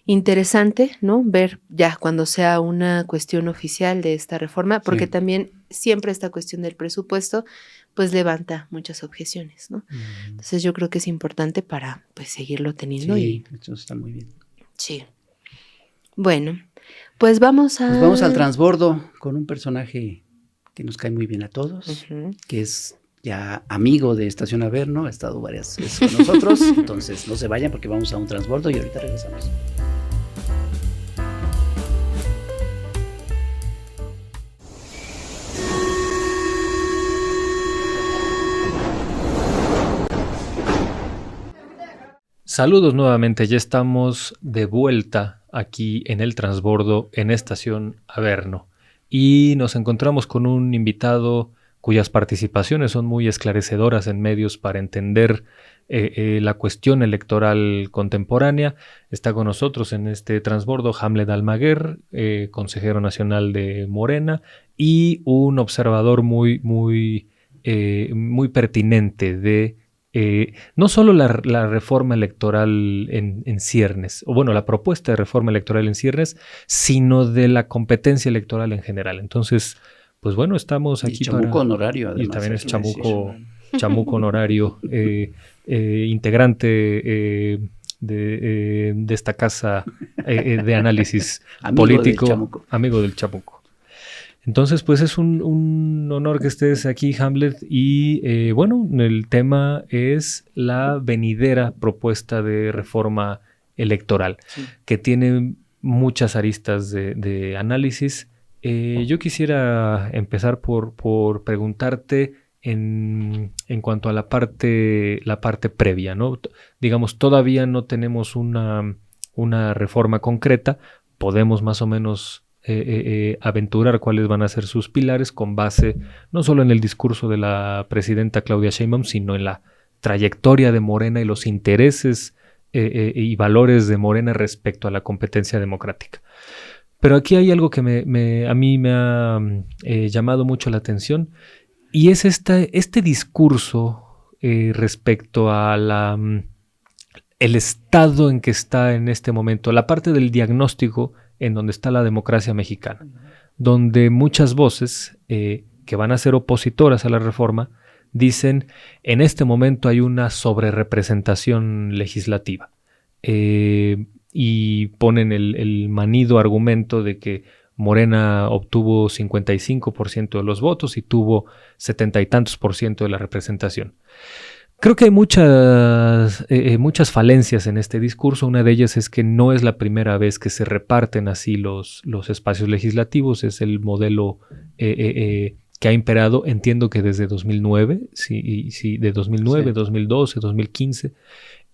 interesante, ¿no? Ver ya cuando sea una cuestión oficial de esta reforma, porque también siempre esta cuestión del presupuesto, pues levanta muchas objeciones, ¿no? Entonces yo creo que es importante para, pues, seguirlo teniendo. Sí, eso está muy bien. Sí. Bueno, pues vamos al transbordo con un personaje que nos cae muy bien a todos, que es ya amigo de Estación Averno, ha estado varias veces con nosotros, entonces no se vayan porque vamos a un transbordo y ahorita regresamos. Saludos nuevamente, ya estamos de vuelta aquí en el transbordo en Estación Averno. Y nos encontramos con un invitado cuyas participaciones son muy esclarecedoras en medios para entender la cuestión electoral contemporánea. Está con nosotros en este transbordo Hamlet Almaguer, consejero nacional de Morena, y un observador muy pertinente de no solo la reforma electoral en ciernes, o bueno, la propuesta de reforma electoral en ciernes, sino de la competencia electoral en general. Entonces, pues bueno, estamos aquí para... chamuco honorario, además. Y también es chamuco honorario, integrante de esta casa de análisis político, amigo del chamuco. Entonces, pues es un honor que estés aquí, Hamlet, y bueno, el tema es la venidera propuesta de reforma electoral, que tiene muchas aristas de análisis. Yo quisiera empezar por preguntarte en cuanto a la parte previa, ¿no? Digamos, todavía no tenemos una reforma concreta, podemos más o menos aventurar cuáles van a ser sus pilares con base no solo en el discurso de la presidenta Claudia Sheinbaum, sino en la trayectoria de Morena y los intereses y valores de Morena respecto a la competencia democrática. Pero aquí hay algo que a mí me ha llamado mucho la atención, y es este discurso respecto a el estado en que está en este momento, la parte del diagnóstico en donde está la democracia mexicana, donde muchas voces que van a ser opositoras a la reforma dicen, en este momento hay una sobrerepresentación legislativa, y ponen el manido argumento de que Morena obtuvo 55% de los votos y tuvo 70 y tantos % de la representación. Creo que hay muchas falencias en este discurso. Una de ellas es que no es la primera vez que se reparten así los espacios legislativos. Es el modelo que ha imperado, entiendo que desde 2009, sí, de 2009, sí. 2012, 2015.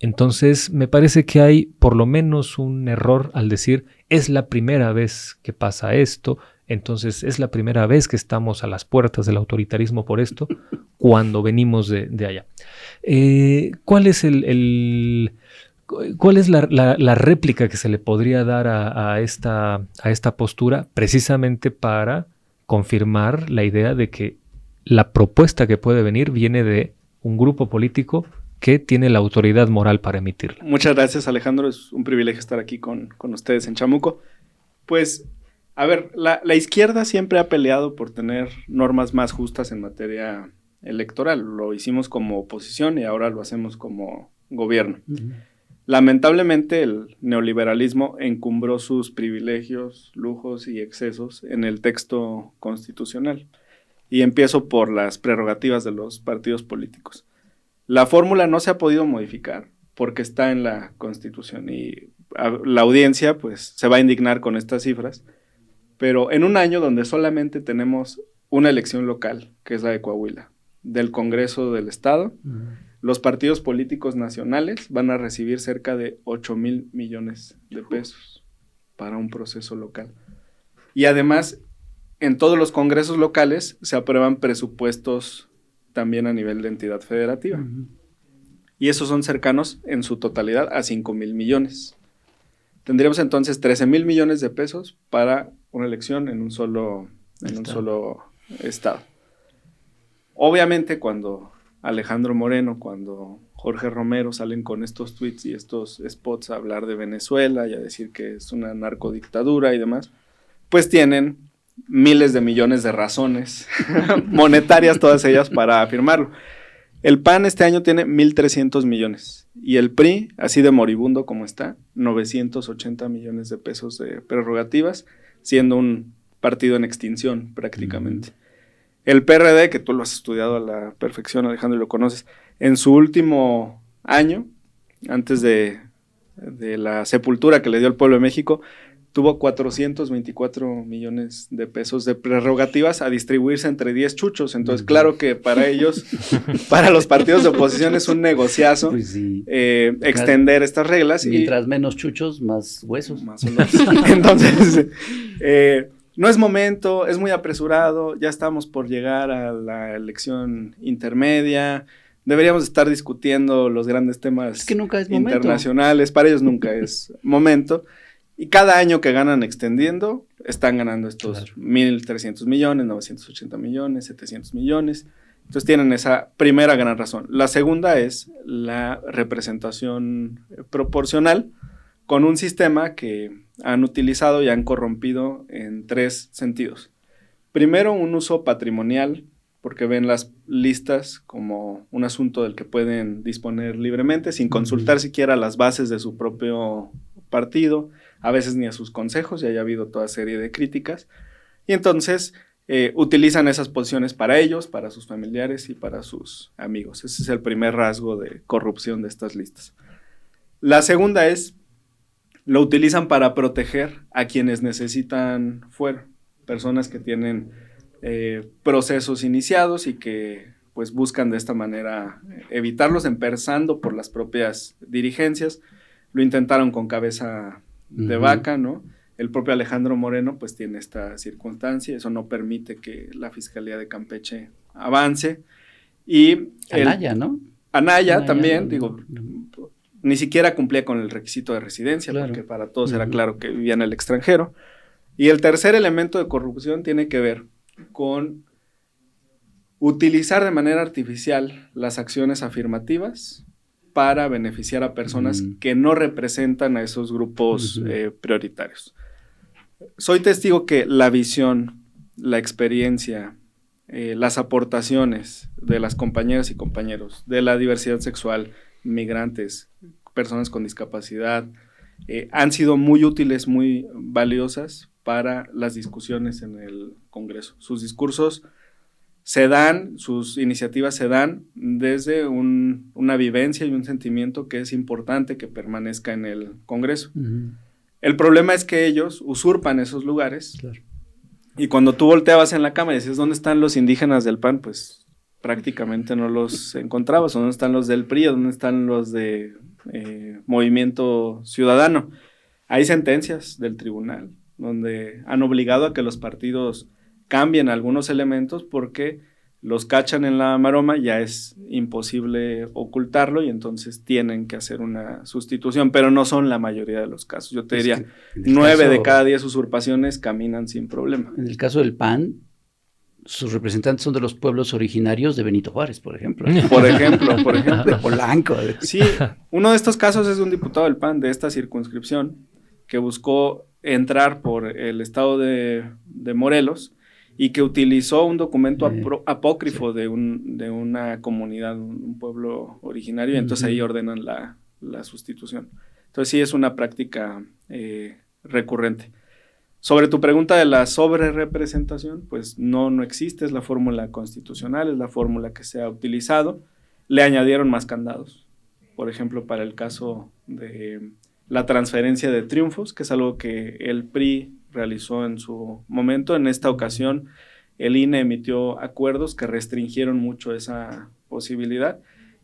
Entonces, me parece que hay por lo menos un error al decir, es la primera vez que pasa esto, entonces es la primera vez que estamos a las puertas del autoritarismo por esto, cuando venimos de allá. ¿Cuál es la réplica que se le podría dar a esta postura, precisamente para confirmar la idea de que la propuesta que puede venir viene de un grupo político que tiene la autoridad moral para emitirla? Muchas gracias, Alejandro. Es un privilegio estar aquí con ustedes en Chamuco. Pues, a ver, la izquierda siempre ha peleado por tener normas más justas en materia electoral. Lo hicimos como oposición y ahora lo hacemos como gobierno. Uh-huh. Lamentablemente, el neoliberalismo encumbró sus privilegios, lujos y excesos en el texto constitucional. Y empiezo por las prerrogativas de los partidos políticos. La fórmula no se ha podido modificar porque está en la Constitución y la audiencia pues se va a indignar con estas cifras, pero en un año donde solamente tenemos una elección local, que es la de Coahuila, del Congreso del Estado, los partidos políticos nacionales van a recibir cerca de 8,000 millones de pesos para un proceso local. Y además, en todos los congresos locales se aprueban presupuestos también a nivel de entidad federativa. Uh-huh. Y esos son cercanos en su totalidad a 5,000 millones. Tendríamos entonces 13,000 millones de pesos para una elección en un solo estado. Obviamente cuando Alejandro Moreno, cuando Jorge Romero salen con estos tweets y estos spots a hablar de Venezuela y a decir que es una narcodictadura y demás, pues tienen miles de millones de razones monetarias, todas ellas, para afirmarlo. El PAN este año tiene 1,300 millones y el PRI, así de moribundo como está, 980 millones de pesos de prerrogativas, siendo un partido en extinción prácticamente. El PRD, que tú lo has estudiado a la perfección, Alejandro, y lo conoces, en su último año, antes de la sepultura que le dio el pueblo de México, tuvo 424 millones de pesos de prerrogativas a distribuirse entre 10 chuchos. Entonces, claro que para ellos, para los partidos de oposición es un negociazo, pues sí, extender estas reglas. Mientras menos chuchos, más huesos. Más o menos. Entonces, no es momento, es muy apresurado, ya estamos por llegar a la elección intermedia, deberíamos estar discutiendo los grandes temas Es que nunca es momento. internacionales, para ellos nunca es momento. Y cada año que ganan extendiendo, están ganando estos 1.300 millones, 980 millones, 700 millones. Entonces tienen esa primera gran razón. La segunda es la representación proporcional con un sistema que han utilizado y han corrompido en 3 sentidos. Primero, un uso patrimonial, porque ven las listas como un asunto del que pueden disponer libremente, sin consultar siquiera las bases de su propio partido, a veces ni a sus consejos, y haya habido toda serie de críticas. Y entonces utilizan esas posiciones para ellos, para sus familiares y para sus amigos. Ese es el primer rasgo de corrupción de estas listas. La segunda es, lo utilizan para proteger a quienes necesitan fuera, personas que tienen procesos iniciados y que pues buscan de esta manera evitarlos, empezando por las propias dirigencias. Lo intentaron con Cabeza de Vaca, ¿no? El propio Alejandro Moreno pues tiene esta circunstancia, eso no permite que la Fiscalía de Campeche avance. Y Anaya, ¿no? Anaya también, ni siquiera cumplía con el requisito de residencia, claro, porque para todos era claro que vivía en el extranjero. Y el tercer elemento de corrupción tiene que ver con utilizar de manera artificial las acciones afirmativas para beneficiar a personas que no representan a esos grupos prioritarios. Soy testigo que la visión, la experiencia, las aportaciones de las compañeras y compañeros de la diversidad sexual, migrantes, personas con discapacidad, han sido muy útiles, muy valiosas para las discusiones en el Congreso. Sus discursos se dan, sus iniciativas se dan desde una vivencia y un sentimiento que es importante que permanezca en el Congreso. El problema es que ellos usurpan esos lugares, claro, y cuando tú volteabas en la cámara y decías, ¿dónde están los indígenas del PAN? Pues prácticamente no los encontrabas. ¿Dónde están los del PRI? ¿Dónde están los de Movimiento Ciudadano? Hay sentencias del tribunal donde han obligado a que los partidos cambien algunos elementos porque los cachan en la maroma, ya es imposible ocultarlo y entonces tienen que hacer una sustitución, pero no son la mayoría de los casos. Yo te diría, 9 de cada 10 usurpaciones caminan sin problema. En el caso del PAN, sus representantes son de los pueblos originarios de Benito Juárez, por ejemplo. Por ejemplo. De Polanco. Sí, uno de estos casos es de un diputado del PAN de esta circunscripción que buscó entrar por el estado de Morelos y que utilizó un documento apócrifo de una comunidad, un pueblo originario, y entonces ahí ordenan la sustitución. Entonces sí es una práctica recurrente. Sobre tu pregunta de la sobrerepresentación, pues no existe, es la fórmula constitucional, es la fórmula que se ha utilizado. Le añadieron más candados, por ejemplo, para el caso de la transferencia de triunfos, que es algo que el PRI realizó en su momento. En esta ocasión, el INE emitió acuerdos que restringieron mucho esa posibilidad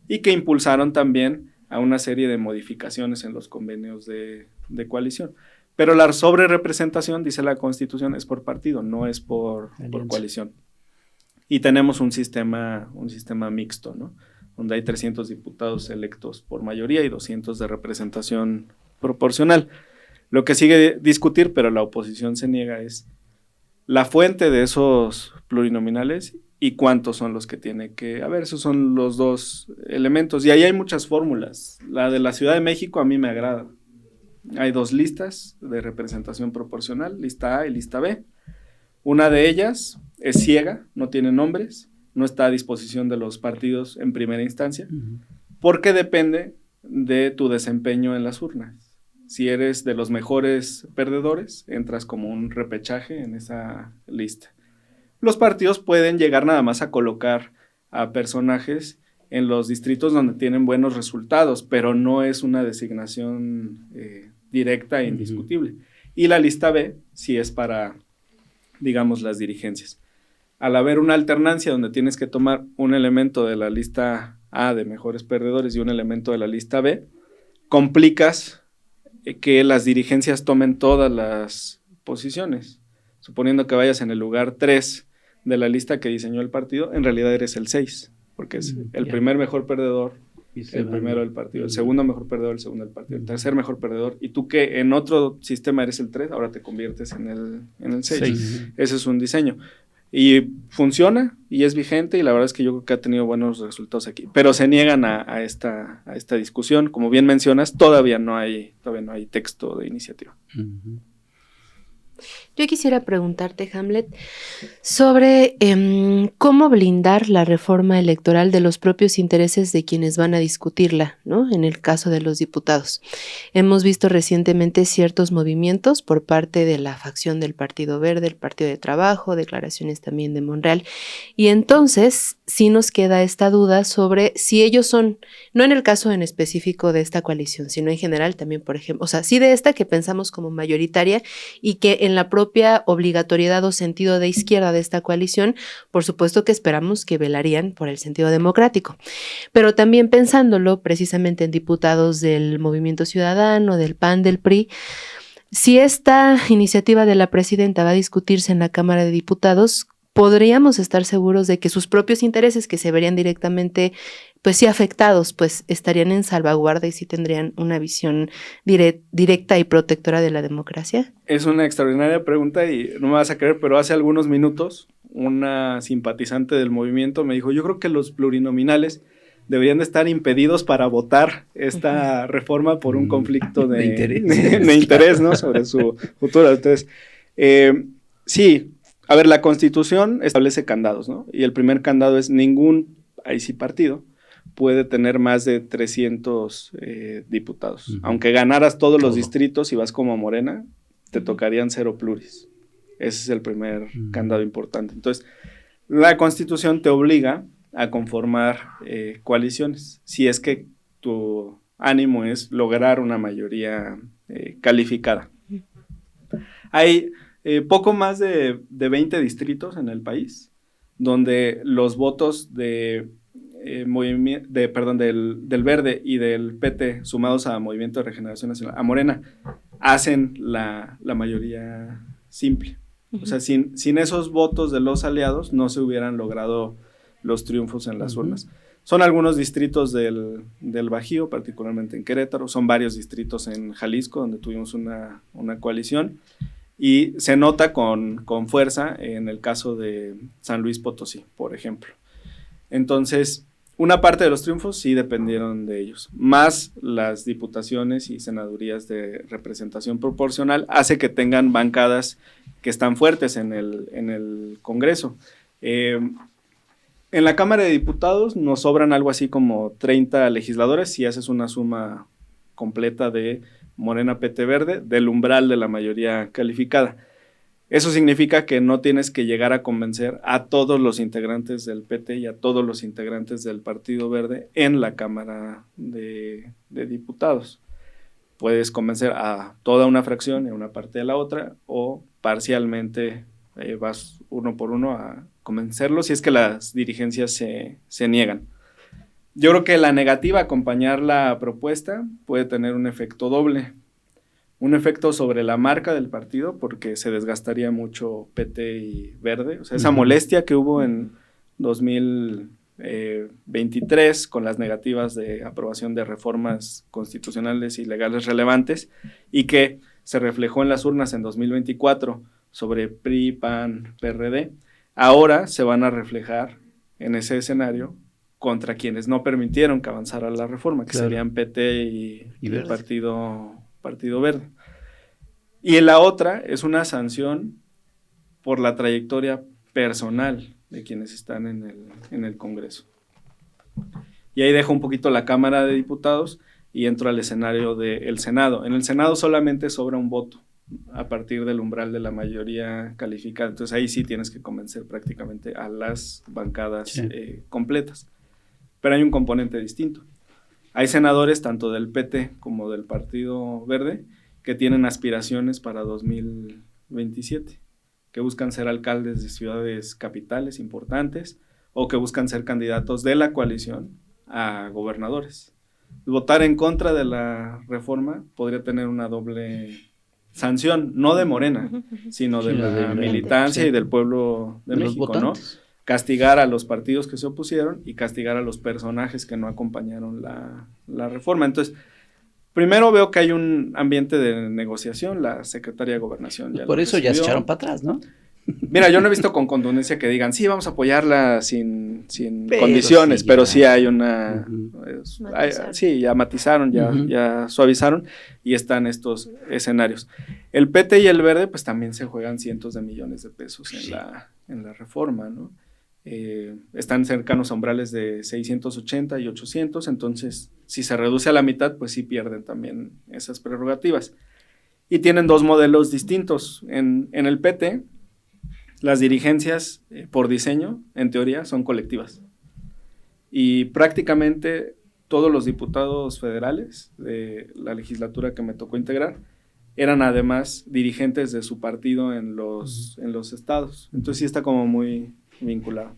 y que impulsaron también a una serie de modificaciones en los convenios de coalición. Pero la sobrerepresentación, dice la Constitución, es por partido, no es por coalición. Y tenemos un sistema mixto, ¿no? Donde hay 300 diputados electos por mayoría y 200 de representación proporcional. Lo que sigue discutir, pero la oposición se niega, es la fuente de esos plurinominales y cuántos son los que tiene que haber. Esos son los dos elementos. Y ahí hay muchas fórmulas. La de la Ciudad de México a mí me agrada. Hay 2 listas de representación proporcional, lista A y lista B. Una de ellas es ciega, no tiene nombres, no está a disposición de los partidos en primera instancia, porque depende de tu desempeño en las urnas. Si eres de los mejores perdedores, entras como un repechaje en esa lista. Los partidos pueden llegar nada más a colocar a personajes en los distritos donde tienen buenos resultados, pero no es una designación directa e indiscutible. Y la lista B sí es para, digamos, las dirigencias. Al haber una alternancia donde tienes que tomar un elemento de la lista A de mejores perdedores y un elemento de la lista B, complicas que las dirigencias tomen todas las posiciones. Suponiendo que vayas en el lugar 3 de la lista que diseñó el partido, en realidad eres el 6. porque es el primer mejor perdedor, el primero del partido, el segundo mejor perdedor, el segundo del partido, el tercer mejor perdedor, y tú que en otro sistema eres el 3, ahora te conviertes en el 6. Ese es un diseño. Y funciona, y es vigente, y la verdad es que yo creo que ha tenido buenos resultados aquí. Pero se niegan a esta discusión. Como bien mencionas, todavía no hay texto de iniciativa. Uh-huh. Yo quisiera preguntarte, Hamlet, sobre cómo blindar la reforma electoral de los propios intereses de quienes van a discutirla, ¿no? En el caso de los diputados. Hemos visto recientemente ciertos movimientos por parte de la facción del Partido Verde, el Partido de Trabajo, declaraciones también de Monreal, y entonces sí nos queda esta duda sobre si ellos son, no en el caso en específico de esta coalición, sino en general también, por ejemplo, o sea, sí de esta que pensamos como mayoritaria y que en la propia obligatoriedad o sentido de izquierda de esta coalición, por supuesto que esperamos que velarían por el sentido democrático. Pero también pensándolo precisamente en diputados del Movimiento Ciudadano, del PAN, del PRI, si esta iniciativa de la presidenta va a discutirse en la Cámara de Diputados, podríamos estar seguros de que sus propios intereses, que se verían directamente, pues sí afectados, pues estarían en salvaguarda y sí tendrían una visión directa y protectora de la democracia. Es una extraordinaria pregunta y no me vas a creer, pero hace algunos minutos una simpatizante del movimiento me dijo, yo creo que los plurinominales deberían de estar impedidos para votar esta reforma por un conflicto de interés, ¿no? Sobre su futuro. Entonces, sí. A ver, la Constitución establece candados, ¿no? Y el primer candado es ningún, ahí sí partido, puede tener más de 300 diputados. Uh-huh. Aunque ganaras todos los distritos y vas como Morena, te tocarían 0 pluris. Ese es el primer candado importante. Entonces, la Constitución te obliga a conformar coaliciones, si es que tu ánimo es lograr una mayoría calificada. Hay poco más de 20 distritos en el país, donde los votos del Verde y del PT, sumados a Movimiento de Regeneración Nacional, a Morena, hacen la mayoría simple. Uh-huh. O sea, sin esos votos de los aliados, no se hubieran logrado los triunfos en las urnas. Son algunos distritos del Bajío, particularmente en Querétaro, son varios distritos en Jalisco, donde tuvimos una coalición, y se nota con fuerza en el caso de San Luis Potosí, por ejemplo. Entonces, una parte de los triunfos sí dependieron de ellos, más las diputaciones y senadurías de representación proporcional hace que tengan bancadas que están fuertes en el Congreso. En la Cámara de Diputados nos sobran algo así como 30 legisladores si haces una suma completa de Morena, PT, Verde, del umbral de la mayoría calificada. Eso significa que no tienes que llegar a convencer a todos los integrantes del PT y a todos los integrantes del Partido Verde en la Cámara de Diputados. Puedes convencer a toda una fracción y a una parte de la otra, o parcialmente vas uno por uno a convencerlos si es que las dirigencias se niegan. Yo creo que la negativa a acompañar la propuesta puede tener un efecto doble. Un efecto sobre la marca del partido, porque se desgastaría mucho PT y Verde. O sea, esa molestia que hubo en 2023 con las negativas de aprobación de reformas constitucionales y legales relevantes, y que se reflejó en las urnas en 2024 sobre PRI, PAN, PRD, ahora se van a reflejar en ese escenario contra quienes no permitieron que avanzara la reforma, que serían PT y el Partido Verde. Y la otra es una sanción por la trayectoria personal de quienes están en el Congreso. Y ahí dejo un poquito la Cámara de Diputados y entro al escenario del Senado. En el Senado solamente sobra un voto a partir del umbral de la mayoría calificada. Entonces ahí sí tienes que convencer prácticamente a las bancadas completas. Pero hay un componente distinto. Hay senadores tanto del PT como del Partido Verde que tienen aspiraciones para 2027, que buscan ser alcaldes de ciudades capitales importantes o que buscan ser candidatos de la coalición a gobernadores. Votar en contra de la reforma podría tener una doble sanción, no de Morena, sino de la militancia y del pueblo de México, ¿no? castigar a los partidos que se opusieron y castigar a los personajes que no acompañaron la reforma. Entonces, primero veo que hay un ambiente de negociación, la secretaria de Gobernación ya por lo eso ya se recibió. echaron para atrás, ¿no? Mira, yo no he visto con contundencia que digan, sí, vamos a apoyarla sin Pero condiciones, sí, pero ya. sí hay una... Matizaron. sí, ya matizaron, Ujú. ya suavizaron y están estos escenarios. El PT y el Verde pues también se juegan cientos de millones de pesos Sí. en la reforma, ¿no? Están cercanos a umbrales de 680 y 800, entonces si se reduce a la mitad, pues sí pierden también esas prerrogativas. Y tienen dos modelos distintos. En el PT, las dirigencias por diseño, en teoría, son colectivas. Y prácticamente todos los diputados federales de la legislatura que me tocó integrar eran además dirigentes de su partido en los estados. Entonces sí está como muy vinculado.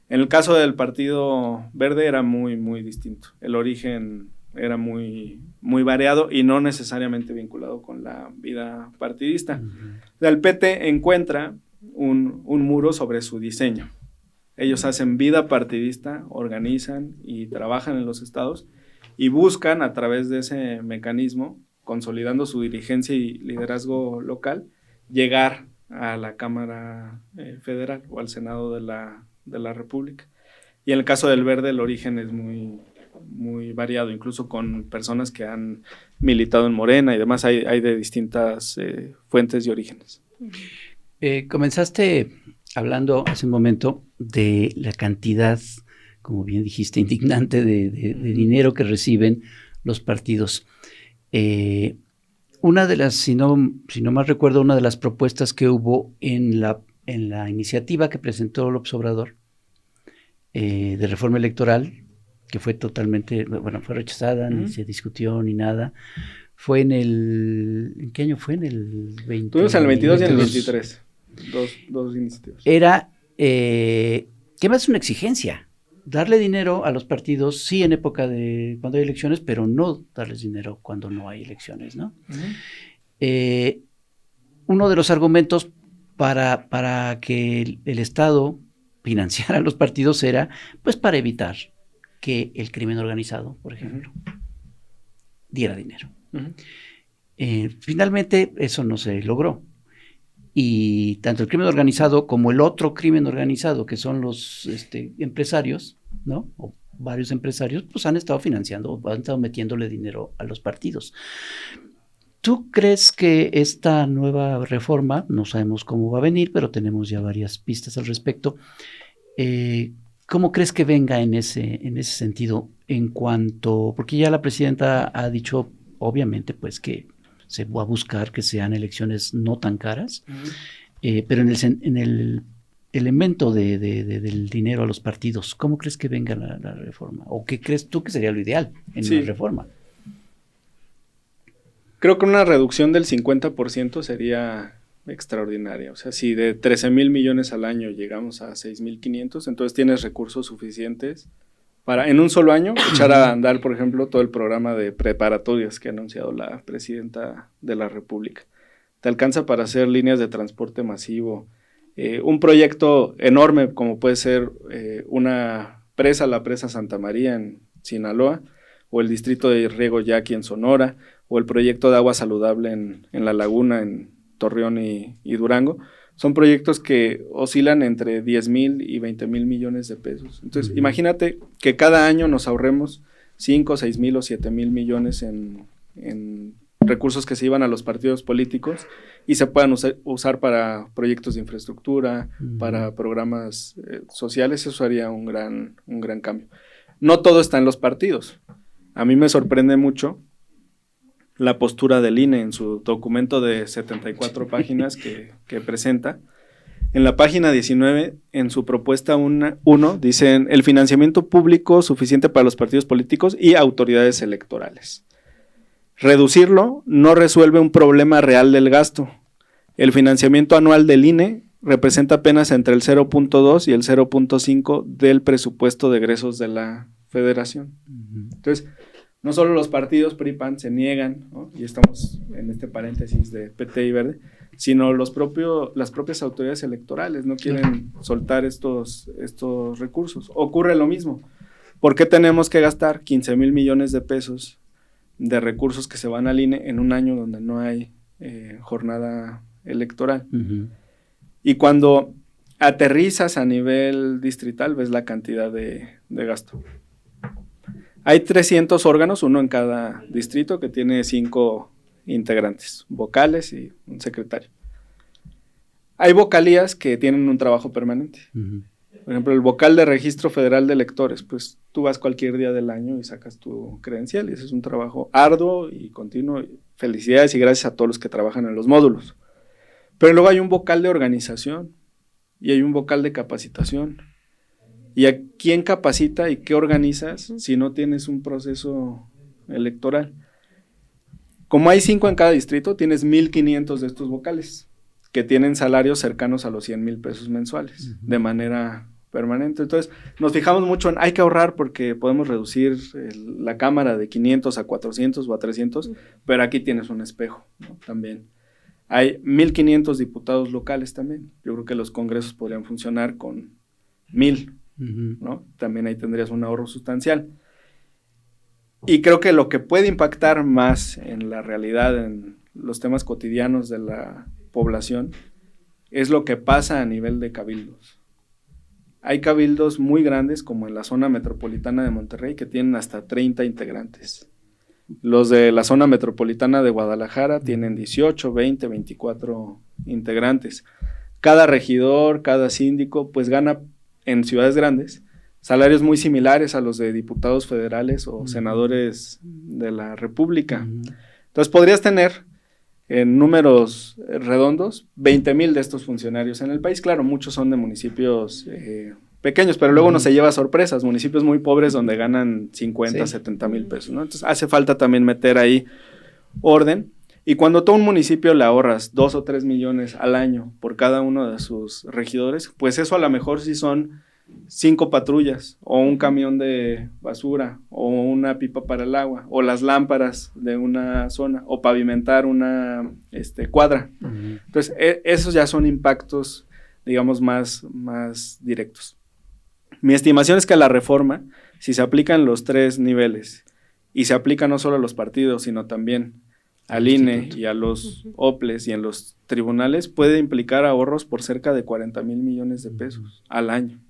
En el caso del Partido Verde era muy, muy distinto. El origen era muy, muy variado y no necesariamente vinculado con la vida partidista. O sea, el PT encuentra un muro sobre su diseño. Ellos hacen vida partidista, organizan y trabajan en los estados y buscan a través de ese mecanismo, consolidando su dirigencia y liderazgo local, llegar a la Cámara Federal o al Senado de la República. Y en el caso del Verde el origen es muy, muy variado, incluso con personas que han militado en Morena y demás, hay de distintas fuentes y orígenes. Comenzaste hablando hace un momento de la cantidad, como bien dijiste, indignante de dinero que reciben los partidos. Una de las, si no mal recuerdo, una de las propuestas que hubo en la iniciativa que presentó López Obrador de reforma electoral, que fue totalmente, bueno, fue rechazada, ni se discutió ni nada, fue ¿en qué año fue? En el 20. Tuvimos en el 22 y en el 23, dos iniciativas. Era, ¿qué más es una exigencia? Darle dinero a los partidos, sí, en época de cuando hay elecciones, pero no darles dinero cuando no hay elecciones, ¿no? Uh-huh. Uno de los argumentos para que el Estado financiara a los partidos era, pues, para evitar que el crimen organizado, por ejemplo, diera dinero. Uh-huh. Finalmente, eso no se logró. Y tanto el crimen organizado como el otro crimen organizado, que son los empresarios, ¿no? O varios empresarios, pues han estado financiando, han estado metiéndole dinero a los partidos. ¿Tú crees que esta nueva reforma, no sabemos cómo va a venir, pero tenemos ya varias pistas al respecto, ¿cómo crees que venga en ese sentido? En cuanto, porque ya la presidenta ha dicho, obviamente, pues que se va a buscar que sean elecciones no tan caras, pero en el elemento del dinero a los partidos, ¿cómo crees que venga la reforma? ¿O qué crees tú que sería lo ideal en la reforma? Creo que una reducción del 50% sería extraordinaria. O sea, si de 13,000 millones al año llegamos a 6,500, entonces tienes recursos suficientes para en un solo año echar a andar, por ejemplo, todo el programa de preparatorias que ha anunciado la presidenta de la República. Te alcanza para hacer líneas de transporte masivo, un proyecto enorme como puede ser una presa, la presa Santa María en Sinaloa, o el distrito de riego Yaqui en Sonora, o el proyecto de agua saludable en La Laguna, en Torreón y Durango. Son proyectos que oscilan entre 10,000 y 20,000 millones de pesos. Entonces, imagínate que cada año nos ahorremos 5, 6,000 o 7,000 millones en recursos que se iban a los partidos políticos y se puedan usar para proyectos de infraestructura, para programas sociales. Eso haría un gran cambio. No todo está en los partidos. A mí me sorprende mucho la postura del INE en su documento de 74 páginas que presenta. En la página 19, en su propuesta 1, dicen el financiamiento público suficiente para los partidos políticos y autoridades electorales. Reducirlo no resuelve un problema real del gasto. El financiamiento anual del INE representa apenas entre el 0.2 y el 0.5 del presupuesto de egresos de la Federación. Entonces, no solo los partidos PRI-PAN se niegan, ¿no? Y estamos en este paréntesis de PT y Verde, sino las propias autoridades electorales no quieren soltar estos recursos. Ocurre lo mismo. ¿Por qué tenemos que gastar 15,000 millones de pesos de recursos que se van al INE en un año donde no hay jornada electoral? Uh-huh. Y cuando aterrizas a nivel distrital, ves la cantidad de gasto. Hay 300 órganos, uno en cada distrito, que tiene 5 integrantes, vocales y un secretario. Hay vocalías que tienen un trabajo permanente. Uh-huh. Por ejemplo, el vocal de Registro Federal de Electores, pues tú vas cualquier día del año y sacas tu credencial, y ese es un trabajo arduo y continuo. Felicidades y gracias a todos los que trabajan en los módulos. Pero luego hay un vocal de organización y hay un vocal de capacitación. ¿Y a quién capacita y qué organizas si no tienes un proceso electoral? Como hay 5 en cada distrito, tienes 1,500 de estos vocales que tienen salarios cercanos a los 100,000 pesos mensuales de manera permanente. Entonces, nos fijamos mucho en hay que ahorrar porque podemos reducir la cámara de 500 a 400 o a 300, pero aquí tienes un espejo, ¿no? También. Hay 1,500 diputados locales también. Yo creo que los congresos podrían funcionar con 1,000. ¿No? También ahí tendrías un ahorro sustancial. Y creo que lo que puede impactar más en la realidad, en los temas cotidianos de la población, es lo que pasa a nivel de cabildos. Hay cabildos muy grandes, como en la zona metropolitana de Monterrey, que tienen hasta 30 integrantes. Los de la zona metropolitana de Guadalajara tienen 18, 20, 24 integrantes. Cada regidor, cada síndico, pues gana en ciudades grandes, salarios muy similares a los de diputados federales o senadores de la República. Entonces podrías tener, en números redondos, 20,000 de estos funcionarios en el país. Claro, muchos son de municipios pequeños, pero luego uno se lleva sorpresas, municipios muy pobres donde ganan 50, 70,000 pesos, ¿no? Entonces hace falta también meter ahí orden. Y cuando a todo un municipio le ahorras 2 o 3 millones al año por cada uno de sus regidores, pues eso a lo mejor sí son 5 patrullas, o un camión de basura, o una pipa para el agua, o las lámparas de una zona, o pavimentar una cuadra. Uh-huh. Entonces, esos ya son impactos, digamos, más directos. Mi estimación es que la reforma, si se aplica en los 3 niveles, y se aplica no solo a los partidos, sino también al INE y a los OPLES y en los tribunales, puede implicar ahorros por cerca de 40,000 millones de pesos al año.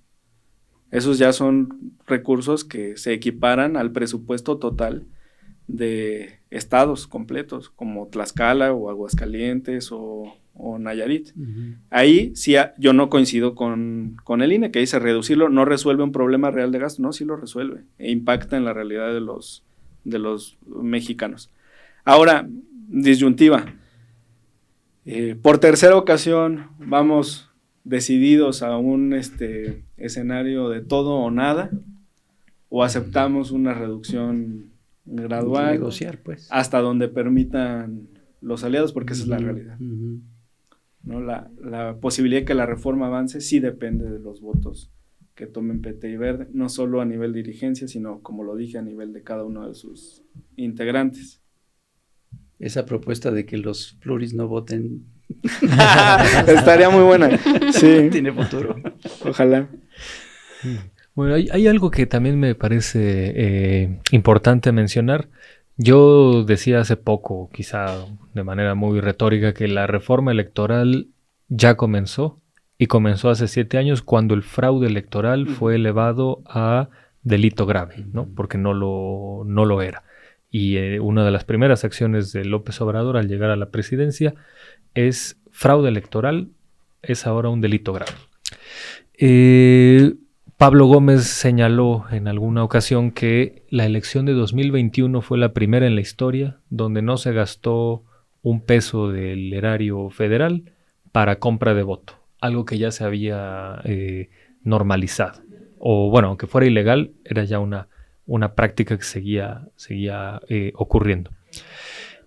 Esos ya son recursos que se equiparan al presupuesto total de estados completos, como Tlaxcala o Aguascalientes o Nayarit. Uh-huh. Ahí sí yo no coincido con el INE, que dice reducirlo no resuelve un problema real de gasto. No, sí lo resuelve e impacta en la realidad de los mexicanos. Ahora, disyuntiva. Por tercera ocasión vamos decididos a un escenario de todo o nada, o aceptamos una reducción gradual, negociar, pues, hasta donde permitan los aliados, porque esa es la realidad. Uh-huh. ¿No? La posibilidad de que la reforma avance sí depende de los votos que tomen PT y Verde, no solo a nivel de dirigencia, sino, como lo dije, a nivel de cada uno de sus integrantes. Esa propuesta de que los pluris no voten estaría muy buena. Sí. Tiene futuro. Ojalá. Bueno, hay algo que también me parece importante mencionar. Yo decía hace poco, quizá de manera muy retórica, que la reforma electoral ya comenzó, y comenzó hace 7 años cuando el fraude electoral fue elevado a delito grave, ¿no? Porque no lo era. Y una de las primeras acciones de López Obrador al llegar a la presidencia es fraude electoral, es ahora un delito grave. Pablo Gómez señaló en alguna ocasión que la elección de 2021 fue la primera en la historia donde no se gastó un peso del erario federal para compra de voto, algo que ya se había normalizado. O bueno, aunque fuera ilegal, era ya una práctica que seguía ocurriendo.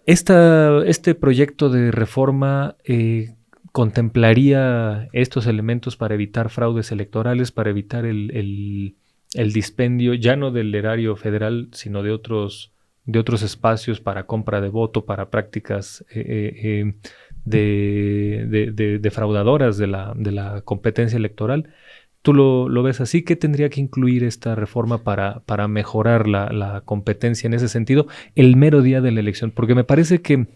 Este proyecto de reforma contemplaría estos elementos para evitar fraudes electorales, para evitar el dispendio ya no del erario federal, sino de otros de otros espacios para compra de voto, para prácticas defraudadoras de la competencia electoral. ¿Tú lo ves así? ¿Qué tendría que incluir esta reforma para mejorar la competencia en ese sentido el mero día de la elección? Porque me parece que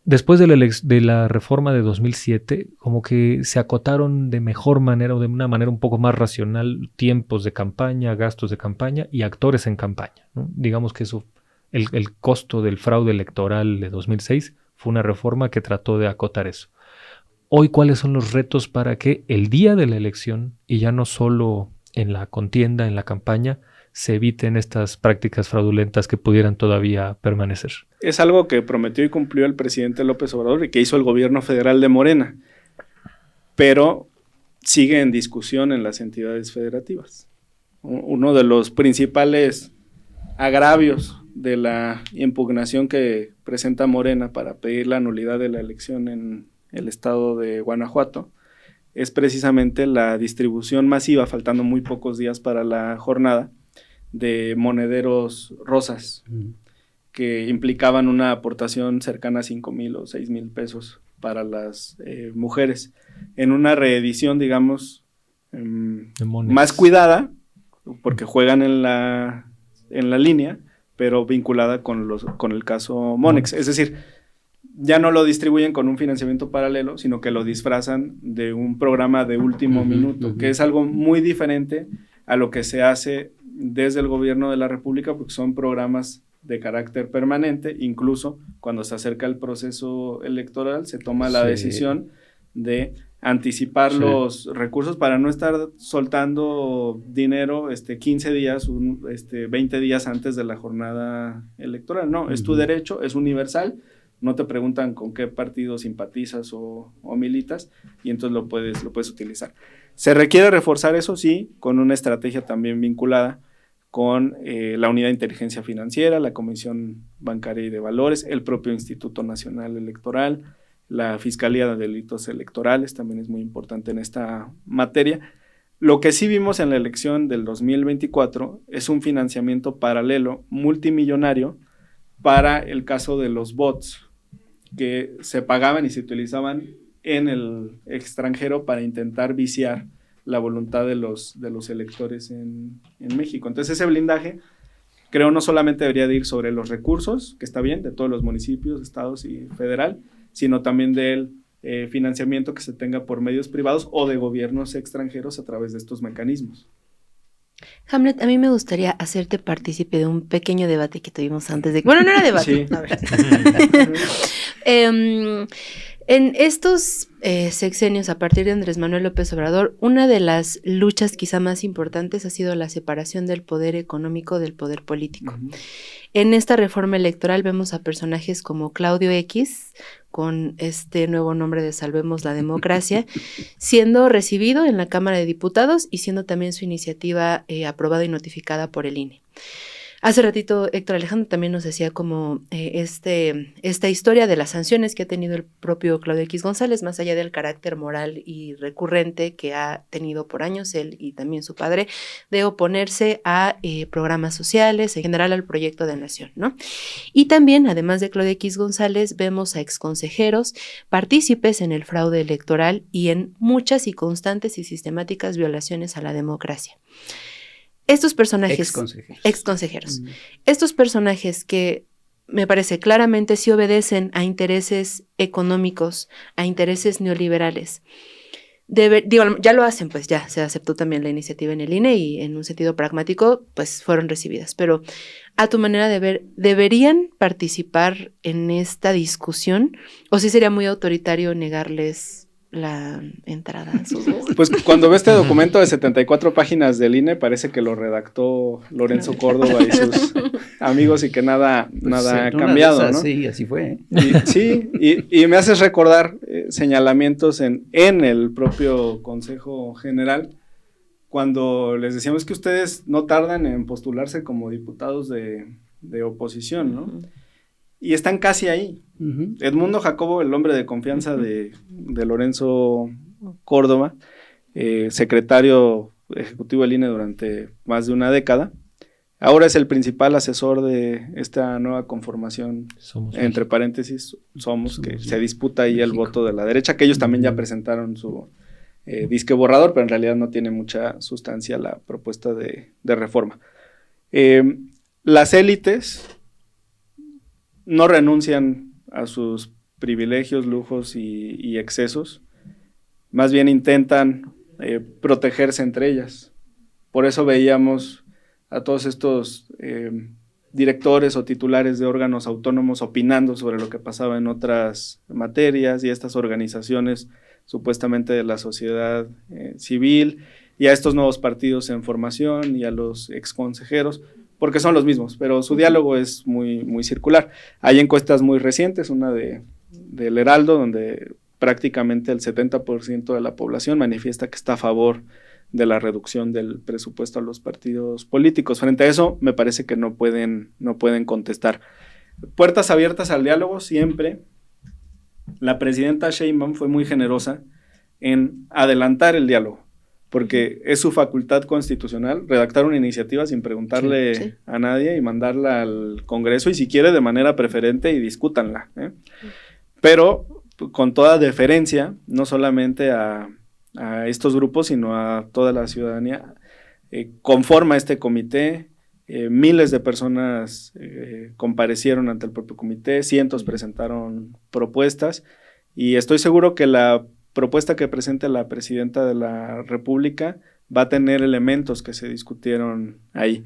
después de la reforma de 2007, como que se acotaron de mejor manera o de una manera un poco más racional tiempos de campaña, gastos de campaña y actores en campaña, ¿no? Digamos que eso, el costo del fraude electoral de 2006 fue una reforma que trató de acotar eso. Hoy, ¿cuáles son los retos para que el día de la elección, y ya no solo en la contienda, en la campaña, se eviten estas prácticas fraudulentas que pudieran todavía permanecer? Es algo que prometió y cumplió el presidente López Obrador y que hizo el gobierno federal de Morena, pero sigue en discusión en las entidades federativas. Uno de los principales agravios de la impugnación que presenta Morena para pedir la nulidad de la elección en el estado de Guanajuato es precisamente la distribución masiva, faltando muy pocos días para la jornada, de monederos rosas, que implicaban una aportación cercana a 5,000 o 6,000 pesos para las mujeres, en una reedición, digamos, más cuidada, porque juegan en la línea, pero vinculada con el caso Monex. Es decir, ya no lo distribuyen con un financiamiento paralelo, sino que lo disfrazan de un programa de último minuto, que es algo muy diferente a lo que se hace desde el gobierno de la República, porque son programas de carácter permanente. Incluso cuando se acerca el proceso electoral, se toma la decisión de anticipar los recursos para no estar soltando dinero 15 días, 20 días antes de la jornada electoral. No, es tu derecho, es universal. No te preguntan con qué partido simpatizas o militas, y entonces lo puedes utilizar. Se requiere reforzar eso, sí, con una estrategia también vinculada con la Unidad de Inteligencia Financiera, la Comisión Bancaria y de Valores, el propio Instituto Nacional Electoral, la Fiscalía de Delitos Electorales, también es muy importante en esta materia. Lo que sí vimos en la elección del 2024 es un financiamiento paralelo multimillonario para el caso de los bots, que se pagaban y se utilizaban en el extranjero para intentar viciar la voluntad de los electores en México. Entonces ese blindaje, creo, no solamente debería de ir sobre los recursos, que está bien, de todos los municipios, estados y federal, sino también del financiamiento que se tenga por medios privados o de gobiernos extranjeros a través de estos mecanismos. Hamlet, a mí me gustaría hacerte partícipe de un pequeño debate que tuvimos antes de... Bueno, no era debate. Sí. A ver. En estos sexenios, a partir de Andrés Manuel López Obrador, una de las luchas quizá más importantes ha sido la separación del poder económico del poder político. En esta reforma electoral vemos a personajes como Claudio X, con este nuevo nombre de Salvemos la Democracia, siendo recibido en la Cámara de Diputados y siendo también su iniciativa aprobada y notificada por el INE. Hace ratito Héctor Alejandro también nos decía como esta historia de las sanciones que ha tenido el propio Claudio X González, más allá del carácter moral y recurrente que ha tenido por años él y también su padre, de oponerse a programas sociales, en general al proyecto de nación, ¿no? Y también, además de Claudio X González, vemos a exconsejeros partícipes en el fraude electoral y en muchas y constantes y sistemáticas violaciones a la democracia. Estos personajes, exconsejeros, estos personajes que me parece claramente sí obedecen a intereses económicos, a intereses neoliberales, ya lo hacen, pues ya se aceptó también la iniciativa en el INE y en un sentido pragmático, pues fueron recibidas. Pero a tu manera de ver, ¿deberían participar en esta discusión o sí sería muy autoritario negarles la entrada a sus votos? Pues cuando ve este documento de 74 páginas del INE, parece que lo redactó Lorenzo Córdoba y sus amigos y que nada ha cambiado, esas, ¿no? Sí, así fue. Y me haces recordar señalamientos en el propio Consejo General, cuando les decíamos que ustedes no tardan en postularse como diputados de oposición, ¿no? Y están casi ahí. Edmundo Jacobo, el hombre de confianza de Lorenzo Córdoba, secretario ejecutivo del INE durante más de una década, Ahora es el principal asesor de esta nueva conformación, Somos entre paréntesis, Somos, que se disputa ahí el voto de la derecha, que ellos también ya presentaron su disque borrador, pero en realidad no tiene mucha sustancia la propuesta de reforma. Las élites no renuncian a sus privilegios, lujos y excesos, más bien intentan protegerse entre ellas. Por eso veíamos a todos estos directores o titulares de órganos autónomos opinando sobre lo que pasaba en otras materias, y estas organizaciones supuestamente de la sociedad civil, y a estos nuevos partidos en formación y a los exconsejeros, porque son los mismos, pero su diálogo es muy, muy circular. Hay encuestas muy recientes, una del Heraldo, donde prácticamente el 70% de la población manifiesta que está a favor de la reducción del presupuesto a los partidos políticos. Frente a eso, me parece que no pueden contestar. Puertas abiertas al diálogo siempre. La presidenta Sheinbaum fue muy generosa en adelantar el diálogo, porque es su facultad constitucional redactar una iniciativa sin preguntarle a nadie y mandarla al Congreso, y si quiere de manera preferente, y discútanla, pero con toda deferencia, no solamente a estos grupos, sino a toda la ciudadanía. Conforma este comité, miles de personas comparecieron ante el propio comité, cientos presentaron propuestas, y estoy seguro que la propuesta que presente la presidenta de la República va a tener elementos que se discutieron ahí.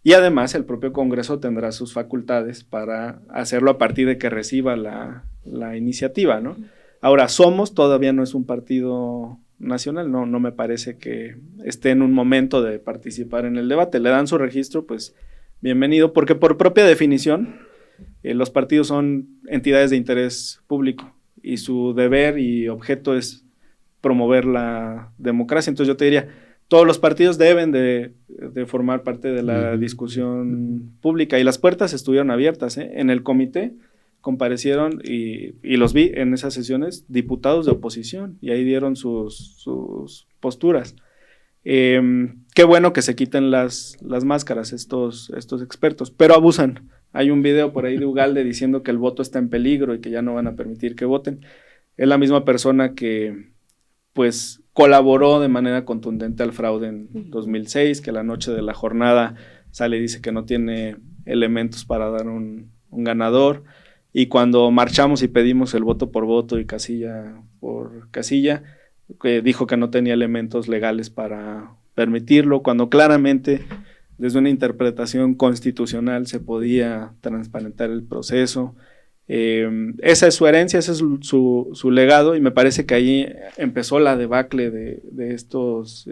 Y además el propio Congreso tendrá sus facultades para hacerlo a partir de que reciba la iniciativa, ¿no? Ahora, Somos todavía no es un partido nacional, no me parece que esté en un momento de participar en el debate. Le dan su registro, pues bienvenido, porque por propia definición los partidos son entidades de interés público y su deber y objeto es promover la democracia. Entonces yo te diría, todos los partidos deben de formar parte de la discusión pública, y las puertas estuvieron abiertas, En el comité comparecieron, y los vi en esas sesiones, diputados de oposición, y ahí dieron sus posturas. Qué bueno que se quiten las máscaras estos expertos, pero abusan. Hay un video por ahí de Ugalde diciendo que el voto está en peligro y que ya no van a permitir que voten. Es la misma persona que pues colaboró de manera contundente al fraude en 2006, que la noche de la jornada sale y dice que no tiene elementos para dar un ganador, y cuando marchamos y pedimos el voto por voto y casilla por casilla, dijo que no tenía elementos legales para permitirlo, cuando claramente desde una interpretación constitucional se podía transparentar el proceso. Esa es su herencia, ese es su legado, y me parece que ahí empezó la debacle de estos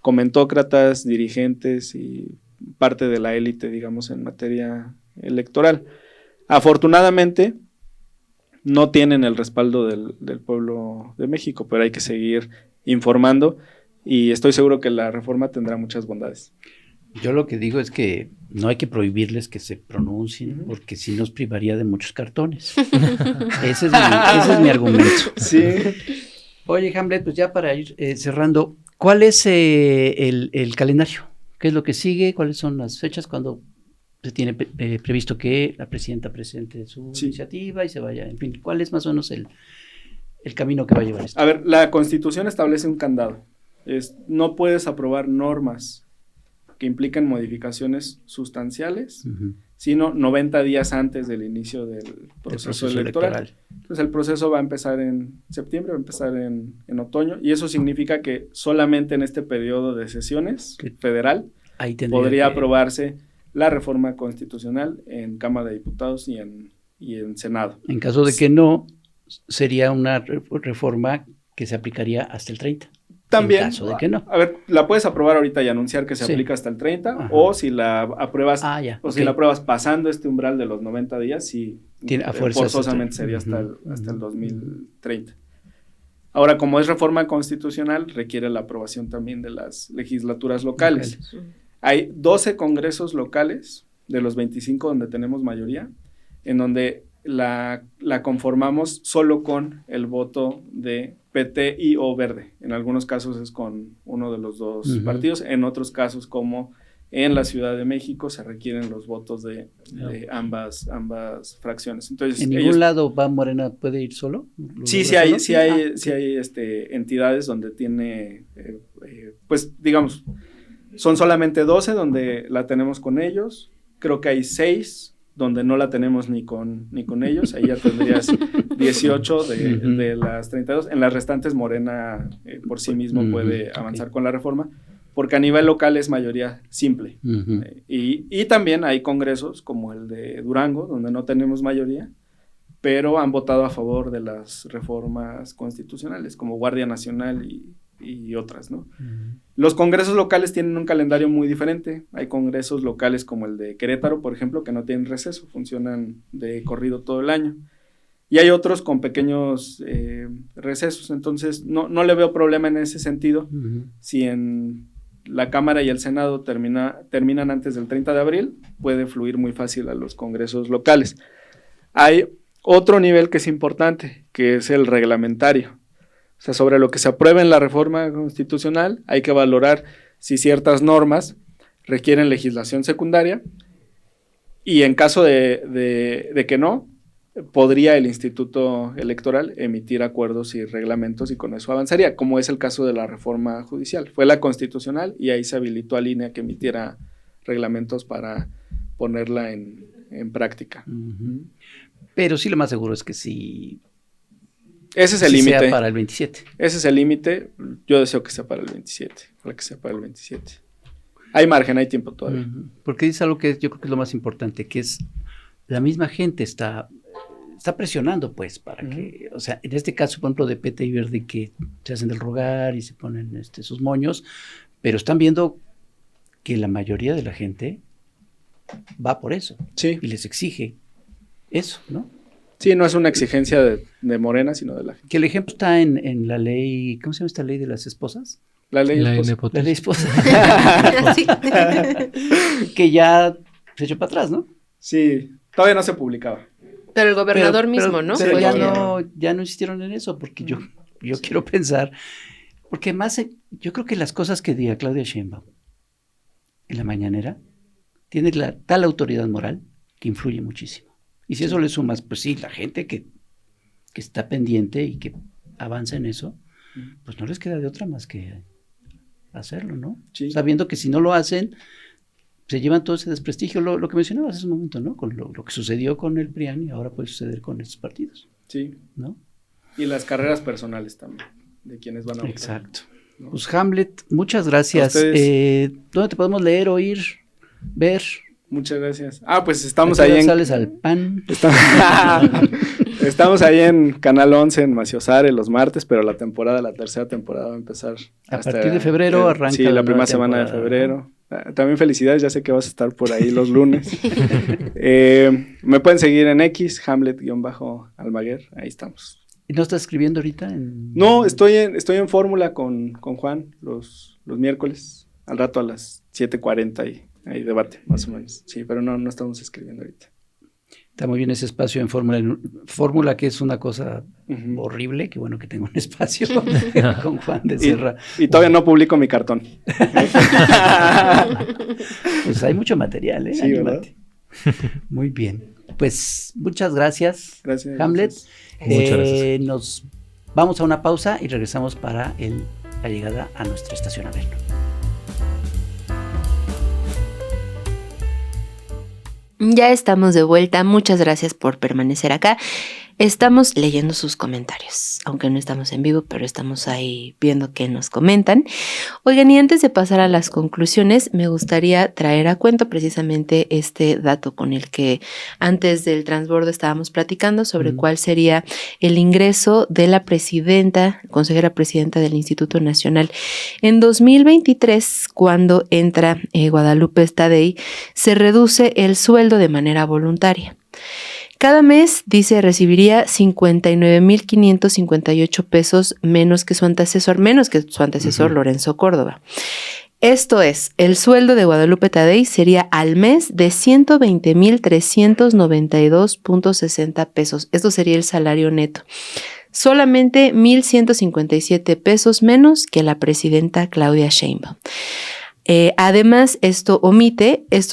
comentócratas, dirigentes y parte de la élite, digamos, en materia electoral. Afortunadamente no tienen el respaldo del pueblo de México, pero hay que seguir informando, y estoy seguro que la reforma tendrá muchas bondades. Yo lo que digo es que no hay que prohibirles que se pronuncien, porque sí nos privaría de muchos cartones. Ese es mi argumento. Sí. Oye, Hamlet, pues ya para ir cerrando, ¿cuál es el calendario? ¿Qué es lo que sigue? ¿Cuáles son las fechas cuando se tiene previsto que la presidenta presente su iniciativa y se vaya? En fin, ¿cuál es más o menos el camino que va a llevar esto? A ver, la Constitución establece un candado. No puedes aprobar normas que implican modificaciones sustanciales, sino 90 días antes del inicio del proceso electoral. Entonces el proceso va a empezar en septiembre, va a empezar en otoño, y eso significa que solamente en este periodo de sesiones federal podría aprobarse la reforma constitucional en Cámara de Diputados y en Senado. En caso de que no, sería una reforma que se aplicaría hasta el 30. También, en caso de que no. A ver, la puedes aprobar ahorita y anunciar que se aplica hasta el 30, o si la apruebas si la apruebas pasando este umbral de los 90 días, sí, forzosamente sería hasta el 2030. Ahora, como es reforma constitucional, requiere la aprobación también de las legislaturas locales. Hay 12 congresos locales de los 25 donde tenemos mayoría, en donde la conformamos solo con el voto de PT y o Verde. En algunos casos es con uno de los dos partidos, en otros casos, como En la Ciudad de México se requieren los votos de ambas fracciones. Entonces, ¿En ningún lado va Morena, puede ir solo? Sí hay entidades donde tiene, pues digamos, son solamente 12 donde la tenemos con ellos. Creo que hay 6 donde no la tenemos ni con ellos. Ahí ya tendrías 18 de las 32. En las restantes Morena por sí mismo puede avanzar con la reforma, porque a nivel local es mayoría simple. Y también hay congresos como el de Durango, donde no tenemos mayoría, pero han votado a favor de las reformas constitucionales, como Guardia Nacional y otras, ¿no? Los congresos locales tienen un calendario muy diferente. Hay congresos locales como el de Querétaro, por ejemplo, que no tienen receso, funcionan de corrido todo el año. Y hay otros con pequeños recesos. Entonces, no le veo problema en ese sentido. Si en la Cámara y el Senado terminan antes del 30 de abril, puede fluir muy fácil a los congresos locales. Hay otro nivel que es importante, que es el reglamentario. O sea, sobre lo que se apruebe en la reforma constitucional, hay que valorar si ciertas normas requieren legislación secundaria, y en caso de que no, podría el Instituto Electoral emitir acuerdos y reglamentos, y con eso avanzaría, como es el caso de la reforma judicial. Fue la constitucional y ahí se habilitó al INE a que emitiera reglamentos para ponerla en práctica. Pero sí, lo más seguro es que sí. Ese es el límite. Sea para el 27. Ese es el límite. Yo deseo que sea para el 27. Para que sea para el 27. Hay margen, hay tiempo todavía. Porque dice algo que yo creo que es lo más importante, que es la misma gente está presionando, pues, para que, o sea, en este caso, por ejemplo, de Peta y Verde, que se hacen del rogar y se ponen sus moños, pero están viendo que la mayoría de la gente va por eso. Sí. Y les exige eso, ¿no? Sí, no es una exigencia de Morena, sino de la gente. Que el ejemplo está en la ley, ¿cómo se llama esta ley de las esposas? La ley esposa. La ley esposa. Que ya se echó para atrás, ¿no? Sí, todavía no se publicaba. Pero el gobernador mismo, ¿no? Pero Sí, ya no insistieron en eso, porque yo quiero pensar, porque más, yo creo que las cosas que diga Claudia Sheinbaum en la mañanera tiene tal autoridad moral que influye muchísimo. Y si eso le sumas, pues sí, la gente que está pendiente y que avanza en eso, pues no les queda de otra más que hacerlo, ¿no? Sí. Sabiendo que si no lo hacen, se llevan todo ese desprestigio, lo que mencionabas hace un momento, ¿no? Con lo que sucedió con el PRIAN y ahora puede suceder con estos partidos. Sí. ¿No? Y las carreras personales también, de quienes van a votar. Exacto. ¿No? Pues Hamlet, muchas gracias. ¿Dónde te podemos leer, oír, ver? Muchas gracias. Pues estamos ahí sales al pan. Estamos ahí en Canal 11 en Maciosare los martes, pero la tercera temporada va a empezar a partir de febrero arranca. Sí, la primera semana de febrero. También felicidades, ya sé que vas a estar por ahí los lunes. Me pueden seguir en X, Hamlet_Almaguer, ahí estamos. ¿Y no estás escribiendo ahorita? No, estoy en Fórmula con Juan los miércoles, al rato a las 7:40 y hay debate, más o menos. Sí, pero no estamos escribiendo ahorita. Está muy bien ese espacio en Fórmula, que es una cosa horrible, que bueno que tengo un espacio con Juan de Serra. Y todavía no publico mi cartón. Pues hay mucho material, ¿eh? Sí, ¿verdad? Muy bien. Pues muchas gracias, Hamlet. Muchas gracias. Nos vamos a una pausa y regresamos para la llegada a nuestra estación Averno. Ya estamos de vuelta, muchas gracias por permanecer acá. Estamos leyendo sus comentarios, aunque no estamos en vivo, pero estamos ahí viendo qué nos comentan. Oigan, y antes de pasar a las conclusiones, me gustaría traer a cuento precisamente este dato con el que antes del transbordo estábamos platicando sobre cuál sería el ingreso de la consejera presidenta del Instituto Nacional. En 2023, cuando entra Guadalupe Tadei, se reduce el sueldo de manera voluntaria. Cada mes, dice, recibiría 59,558 pesos menos que su antecesor Lorenzo Córdoba. Esto es, el sueldo de Guadalupe Tadei sería al mes de 120,392.60 pesos. Esto sería el salario neto. Solamente 1,157 pesos menos que la presidenta Claudia Sheinbaum. Además, esto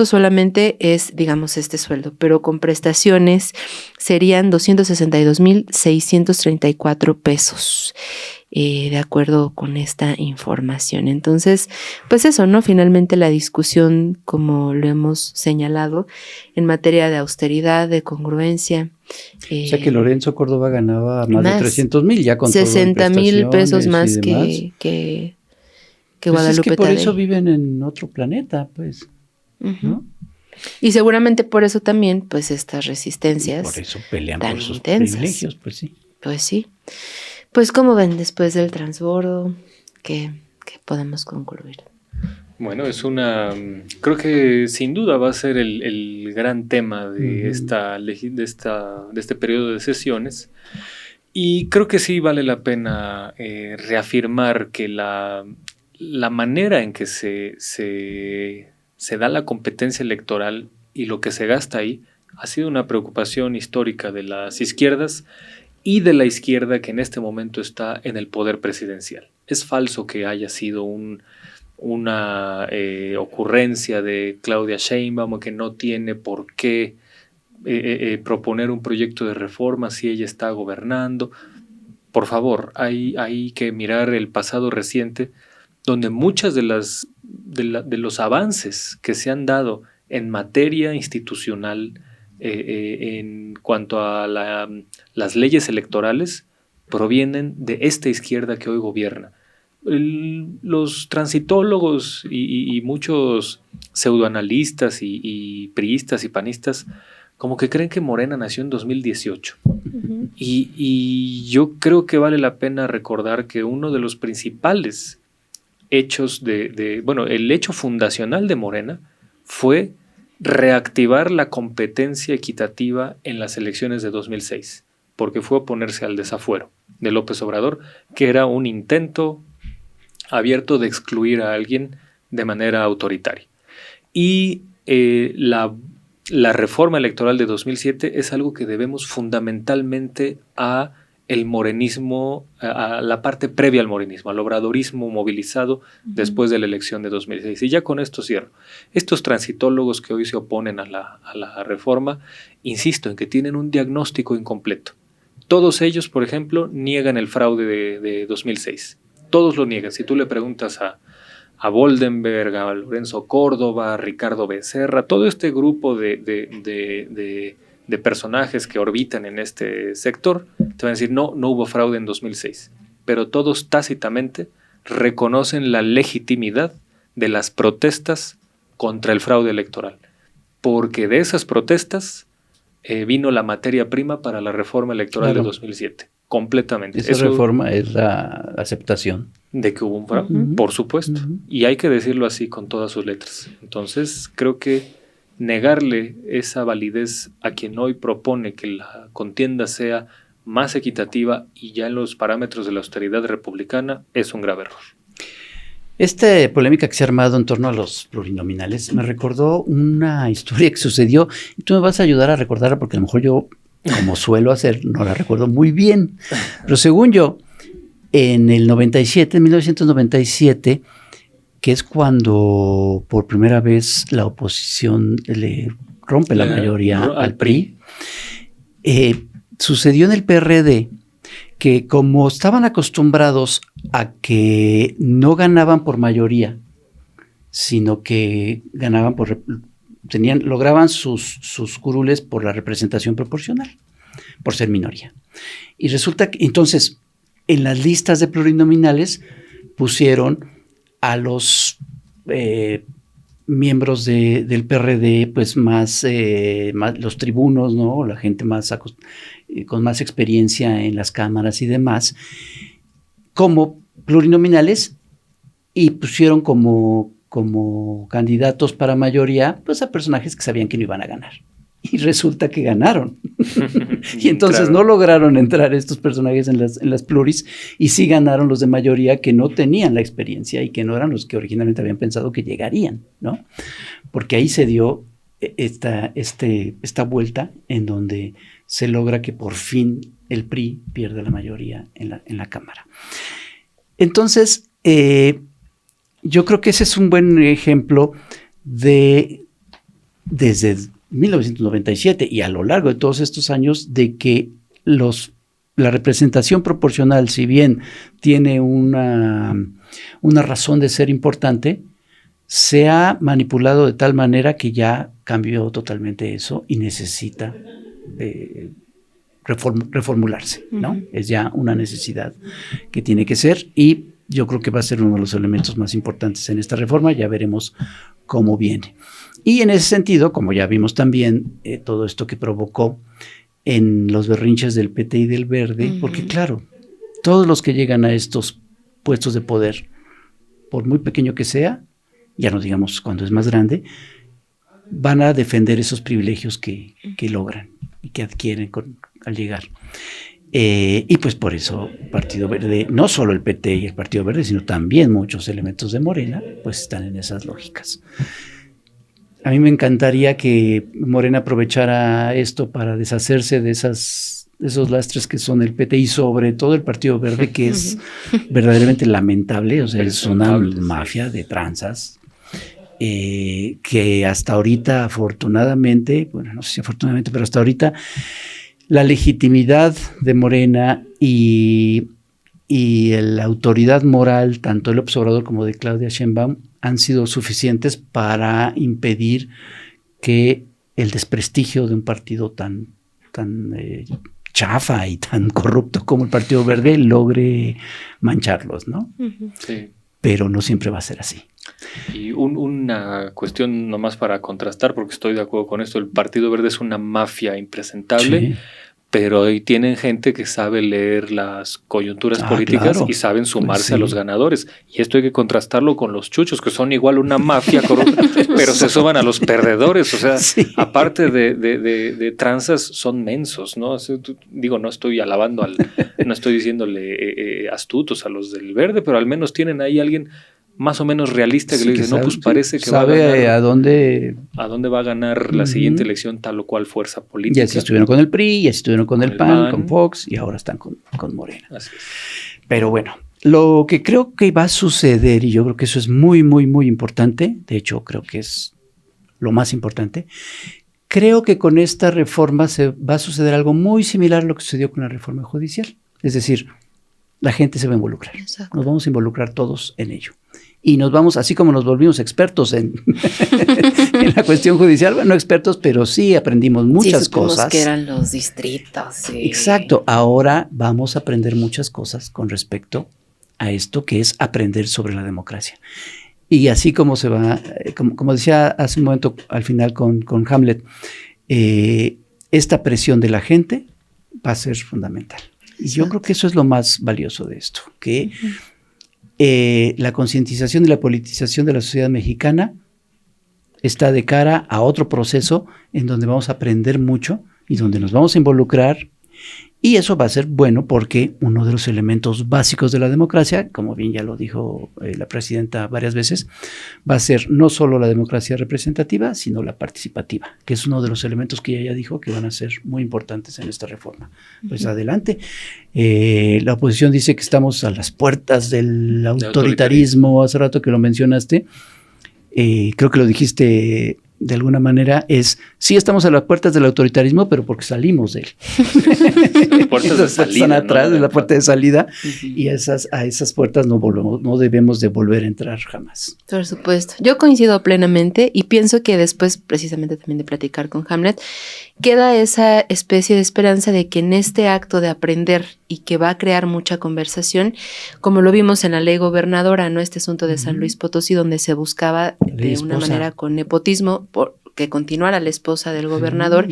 solamente es, digamos, este sueldo, pero con prestaciones serían 262,634 pesos, de acuerdo con esta información. Entonces, pues eso, ¿no? Finalmente la discusión, como lo hemos señalado, en materia de austeridad, de congruencia. O sea que Lorenzo Córdoba ganaba más de 300,000 ya con 60,000 pesos más que pues Guadalupe es que por Tadei. eso viven en otro planeta, pues, ¿no? Y seguramente por eso también, pues, estas resistencias. Y por eso pelean tan por sus intensas. privilegios, pues sí. Pues sí. Pues, ¿cómo ven después del transbordo? ¿Qué podemos concluir? Bueno, creo que sin duda va a ser el gran tema de este periodo de sesiones. Y creo que sí vale la pena reafirmar que la manera en que se da la competencia electoral y lo que se gasta ahí ha sido una preocupación histórica de las izquierdas y de la izquierda que en este momento está en el poder presidencial. Es falso que haya sido una ocurrencia de Claudia Sheinbaum, que no tiene por qué proponer un proyecto de reforma si ella está gobernando. Por favor, hay que mirar el pasado reciente, donde muchas de los avances que se han dado en materia institucional en cuanto a las leyes electorales provienen de esta izquierda que hoy gobierna. Los transitólogos y muchos pseudoanalistas y priistas y panistas como que creen que Morena nació en 2018. Y yo creo que vale la pena recordar que uno de los principales hechos el hecho fundacional de Morena fue reactivar la competencia equitativa en las elecciones de 2006, porque fue oponerse al desafuero de López Obrador, que era un intento abierto de excluir a alguien de manera autoritaria. Y la reforma electoral de 2007 es algo que debemos fundamentalmente a el morenismo, a la parte previa al morenismo, al obradorismo movilizado después de la elección de 2006. Y ya con esto cierro. Estos transitólogos que hoy se oponen a la reforma, insisto en que tienen un diagnóstico incompleto. Todos ellos, por ejemplo, niegan el fraude de 2006. Todos lo niegan. Si tú le preguntas a Boldenberg, a Lorenzo Córdoba, a Ricardo Becerra, todo este grupo de personajes que orbitan en este sector, te van a decir, no hubo fraude en 2006. Pero todos tácitamente reconocen la legitimidad de las protestas contra el fraude electoral. Porque de esas protestas vino la materia prima para la reforma electoral de 2007. Completamente. Esa reforma es la aceptación de que hubo un fraude, por supuesto. Y hay que decirlo así con todas sus letras. Entonces, creo que negarle esa validez a quien hoy propone que la contienda sea más equitativa y ya en los parámetros de la austeridad republicana es un grave error. Esta polémica que se ha armado en torno a los plurinominales me recordó una historia que sucedió y tú me vas a ayudar a recordarla porque a lo mejor yo, como suelo hacer, no la recuerdo muy bien. Pero según yo, en 1997, que es cuando por primera vez la oposición le rompe la mayoría al PRI, sucedió en el PRD que como estaban acostumbrados a que no ganaban por mayoría, sino que ganaban lograban sus curules por la representación proporcional, por ser minoría. Y resulta que entonces en las listas de plurinominales pusieron a los miembros del PRD, pues más los tribunos, ¿no? La gente con más experiencia en las cámaras y demás, como plurinominales y pusieron como candidatos para mayoría, pues a personajes que sabían que no iban a ganar. Y resulta que ganaron. Y entonces no lograron entrar estos personajes en las pluris y sí ganaron los de mayoría que no tenían la experiencia y que no eran los que originalmente habían pensado que llegarían, ¿no? Porque ahí se dio esta vuelta en donde se logra que por fin el PRI pierda la mayoría en la Cámara. Entonces, yo creo que ese es un buen ejemplo desde 1997 y a lo largo de todos estos años, de que la representación proporcional, si bien tiene una razón de ser importante, se ha manipulado de tal manera que ya cambió totalmente eso y necesita reformularse, ¿no? Es ya una necesidad que tiene que ser, y yo creo que va a ser uno de los elementos más importantes en esta reforma. Ya veremos cómo viene. Y en ese sentido, como ya vimos también, todo esto que provocó en los berrinches del PT y del Verde, porque claro, todos los que llegan a estos puestos de poder, por muy pequeño que sea, ya no digamos cuando es más grande, van a defender esos privilegios que logran y que adquieren al llegar. Y pues por eso el Partido Verde, no solo el PT y el Partido Verde, sino también muchos elementos de Morena, pues están en esas lógicas. A mí me encantaría que Morena aprovechara esto para deshacerse de esos lastres que son el PT y sobre todo el Partido Verde, que es verdaderamente lamentable. O sea, es una mafia de tranzas que hasta ahorita, afortunadamente, bueno, no sé si afortunadamente, pero hasta ahorita la legitimidad de Morena y la autoridad moral, tanto del Obrador como de Claudia Sheinbaum, han sido suficientes para impedir que el desprestigio de un partido tan chafa y tan corrupto como el Partido Verde logre mancharlos, ¿no? Sí. Pero no siempre va a ser así. Y una cuestión nomás para contrastar, porque estoy de acuerdo con esto, el Partido Verde es una mafia impresentable, sí, pero ahí tienen gente que sabe leer las coyunturas políticas, claro, y saben sumarse, sí, a los ganadores. Y esto hay que contrastarlo con los chuchos, que son igual una mafia corrupta, pero se suman a los perdedores. O sea, sí, aparte de tranzas, son mensos, ¿no? O sea, digo, no estoy alabando no estoy diciéndole astutos a los del Verde, pero al menos tienen ahí alguien más o menos realista que sí, le dice, no, pues parece que sabe va a ganar, a dónde va a ganar la siguiente elección tal o cual fuerza política. Y así estuvieron con el PRI, y así estuvieron con el PAN, con Fox, y ahora están con Morena. Así es. Pero bueno, lo que creo que va a suceder, y yo creo que eso es muy, muy, muy importante, de hecho creo que es lo más importante, creo que con esta reforma se va a suceder algo muy similar a lo que sucedió con la reforma judicial. Es decir, la gente se va a involucrar. Exacto. Nos vamos a involucrar todos en ello. Y nos vamos, así como nos volvimos expertos en la cuestión judicial, bueno, no expertos, pero sí aprendimos muchas cosas. Que eran los distritos. Sí. Exacto. Ahora vamos a aprender muchas cosas con respecto a esto, que es aprender sobre la democracia. Y así como se va, como decía hace un momento al final con Hamlet, esta presión de la gente va a ser fundamental. Y yo creo que eso es lo más valioso de esto, que la concientización y la politización de la sociedad mexicana está de cara a otro proceso en donde vamos a aprender mucho y donde nos vamos a involucrar, y eso va a ser bueno porque uno de los elementos básicos de la democracia, como bien ya lo dijo la presidenta varias veces, va a ser no solo la democracia representativa, sino la participativa, que es uno de los elementos que ella ya dijo que van a ser muy importantes en esta reforma. Pues adelante. La oposición dice que estamos a las puertas del autoritarismo, hace rato que lo mencionaste, creo que lo dijiste de alguna manera, sí estamos a las puertas del autoritarismo, pero porque salimos de él. Puertas de salida, están atrás, ¿no?, de la puerta de salida, Uh-huh. Y a esas puertas no debemos de volver a entrar jamás. Por supuesto. Yo coincido plenamente y pienso que después, precisamente también de platicar con Hamlet, queda esa especie de esperanza de que en este acto de aprender y que va a crear mucha conversación, como lo vimos en la ley gobernadora, ¿no? Este asunto de San Luis Potosí, donde se buscaba de una manera con nepotismo que continuara la esposa del gobernador.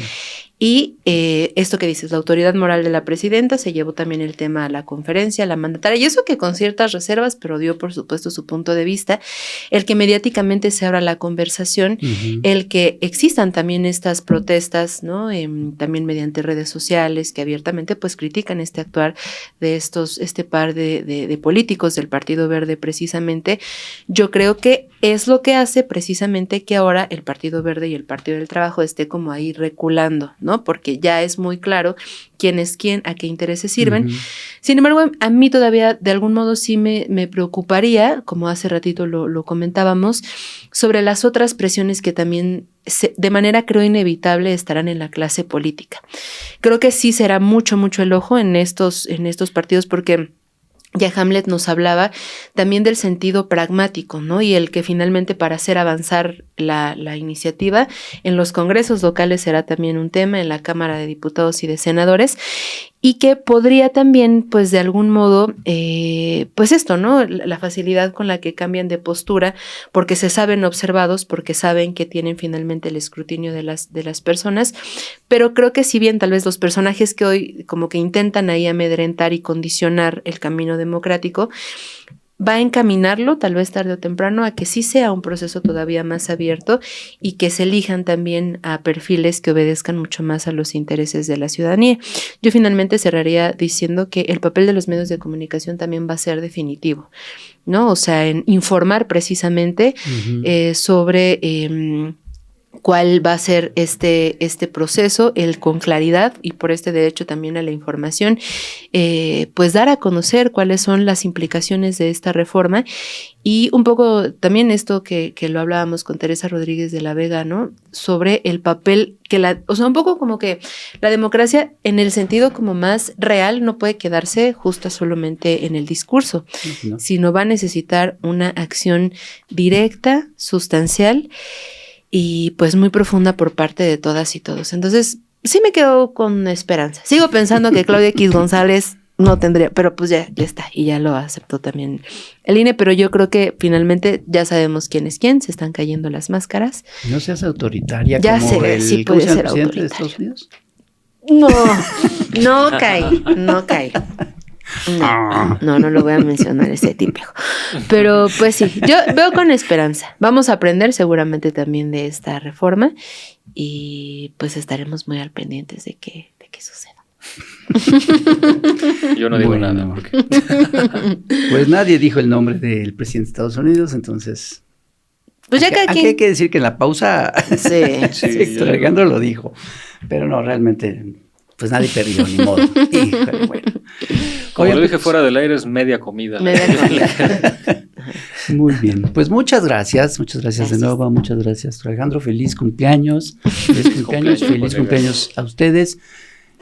Y esto que dices, la autoridad moral de la presidenta, se llevó también el tema a la conferencia, a la mandataria, y eso que con ciertas reservas, pero dio por supuesto su punto de vista, el que mediáticamente se abra la conversación, el que existan también estas protestas, ¿no? También mediante redes sociales que abiertamente pues critican este actuar de este par de políticos del Partido Verde precisamente. Yo creo que es lo que hace precisamente que ahora el Partido Verde y el Partido del Trabajo esté como ahí reculando, ¿no? ¿no? Porque ya es muy claro quién es quién, a qué intereses sirven. Ujú. Sin embargo, a mí todavía de algún modo sí me preocuparía, como hace ratito lo comentábamos, sobre las otras presiones que también de manera creo inevitable estarán en la clase política. Creo que sí será mucho el ojo en estos partidos porque ya Hamlet nos hablaba también del sentido pragmático, ¿no? Y el que finalmente para hacer avanzar la iniciativa en los congresos locales será también un tema, en la Cámara de Diputados y de Senadores, y que podría también, pues de algún modo, pues esto, ¿no? La facilidad con la que cambian de postura, porque se saben observados, porque saben que tienen finalmente el escrutinio de las personas, pero creo que si bien tal vez los personajes que hoy como que intentan ahí amedrentar y condicionar el camino democrático, va a encaminarlo, tal vez tarde o temprano, a que sí sea un proceso todavía más abierto y que se elijan también a perfiles que obedezcan mucho más a los intereses de la ciudadanía. Yo finalmente cerraría diciendo que el papel de los medios de comunicación también va a ser definitivo, ¿no? O sea, en informar precisamente sobre cuál va a ser este proceso, el con claridad y por este derecho también a la información, pues dar a conocer cuáles son las implicaciones de esta reforma y un poco también esto que lo hablábamos con Teresa Rodríguez de la Vega, ¿no? Sobre el papel o sea, un poco como que la democracia en el sentido como más real no puede quedarse justa solamente en el discurso, No. sino va a necesitar una acción directa, sustancial y pues muy profunda por parte de todas y todos. Entonces, sí me quedo con esperanza. Sigo pensando que Claudia X González no tendría, pero pues ya está, y ya lo aceptó también el INE, pero yo creo que finalmente ya sabemos quién es quién, se están cayendo las máscaras. No seas autoritaria Ya como sé, el sí ¿cómo puede se llama ser el presidente de autoritaria. Estados Unidos. No cae. No lo voy a mencionar ese típico. Pero pues sí, yo veo con esperanza. Vamos a aprender seguramente también de esta reforma y pues estaremos muy al pendientes de qué suceda. Yo no digo Bueno. nada. Pues nadie dijo el nombre del presidente de Estados Unidos, entonces... Pues ya aquí, cada aquí quien. hay que decir que en la pausa Sí. Sí, Alejandro lo dijo, pero no, realmente, pues nadie perdió, ni modo. Híjole, bueno. Como Oigan, lo dije pues, fuera del aire, es media comida. Media comida. muy bien, pues muchas gracias de Gracias. nuevo, muchas gracias Alejandro, feliz cumpleaños, feliz colegas. cumpleaños a ustedes,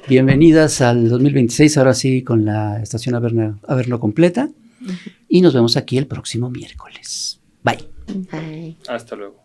bienvenidas al 2026, ahora sí con la estación Averno completa, y nos vemos aquí el próximo miércoles. Bye. Bye. Hasta luego.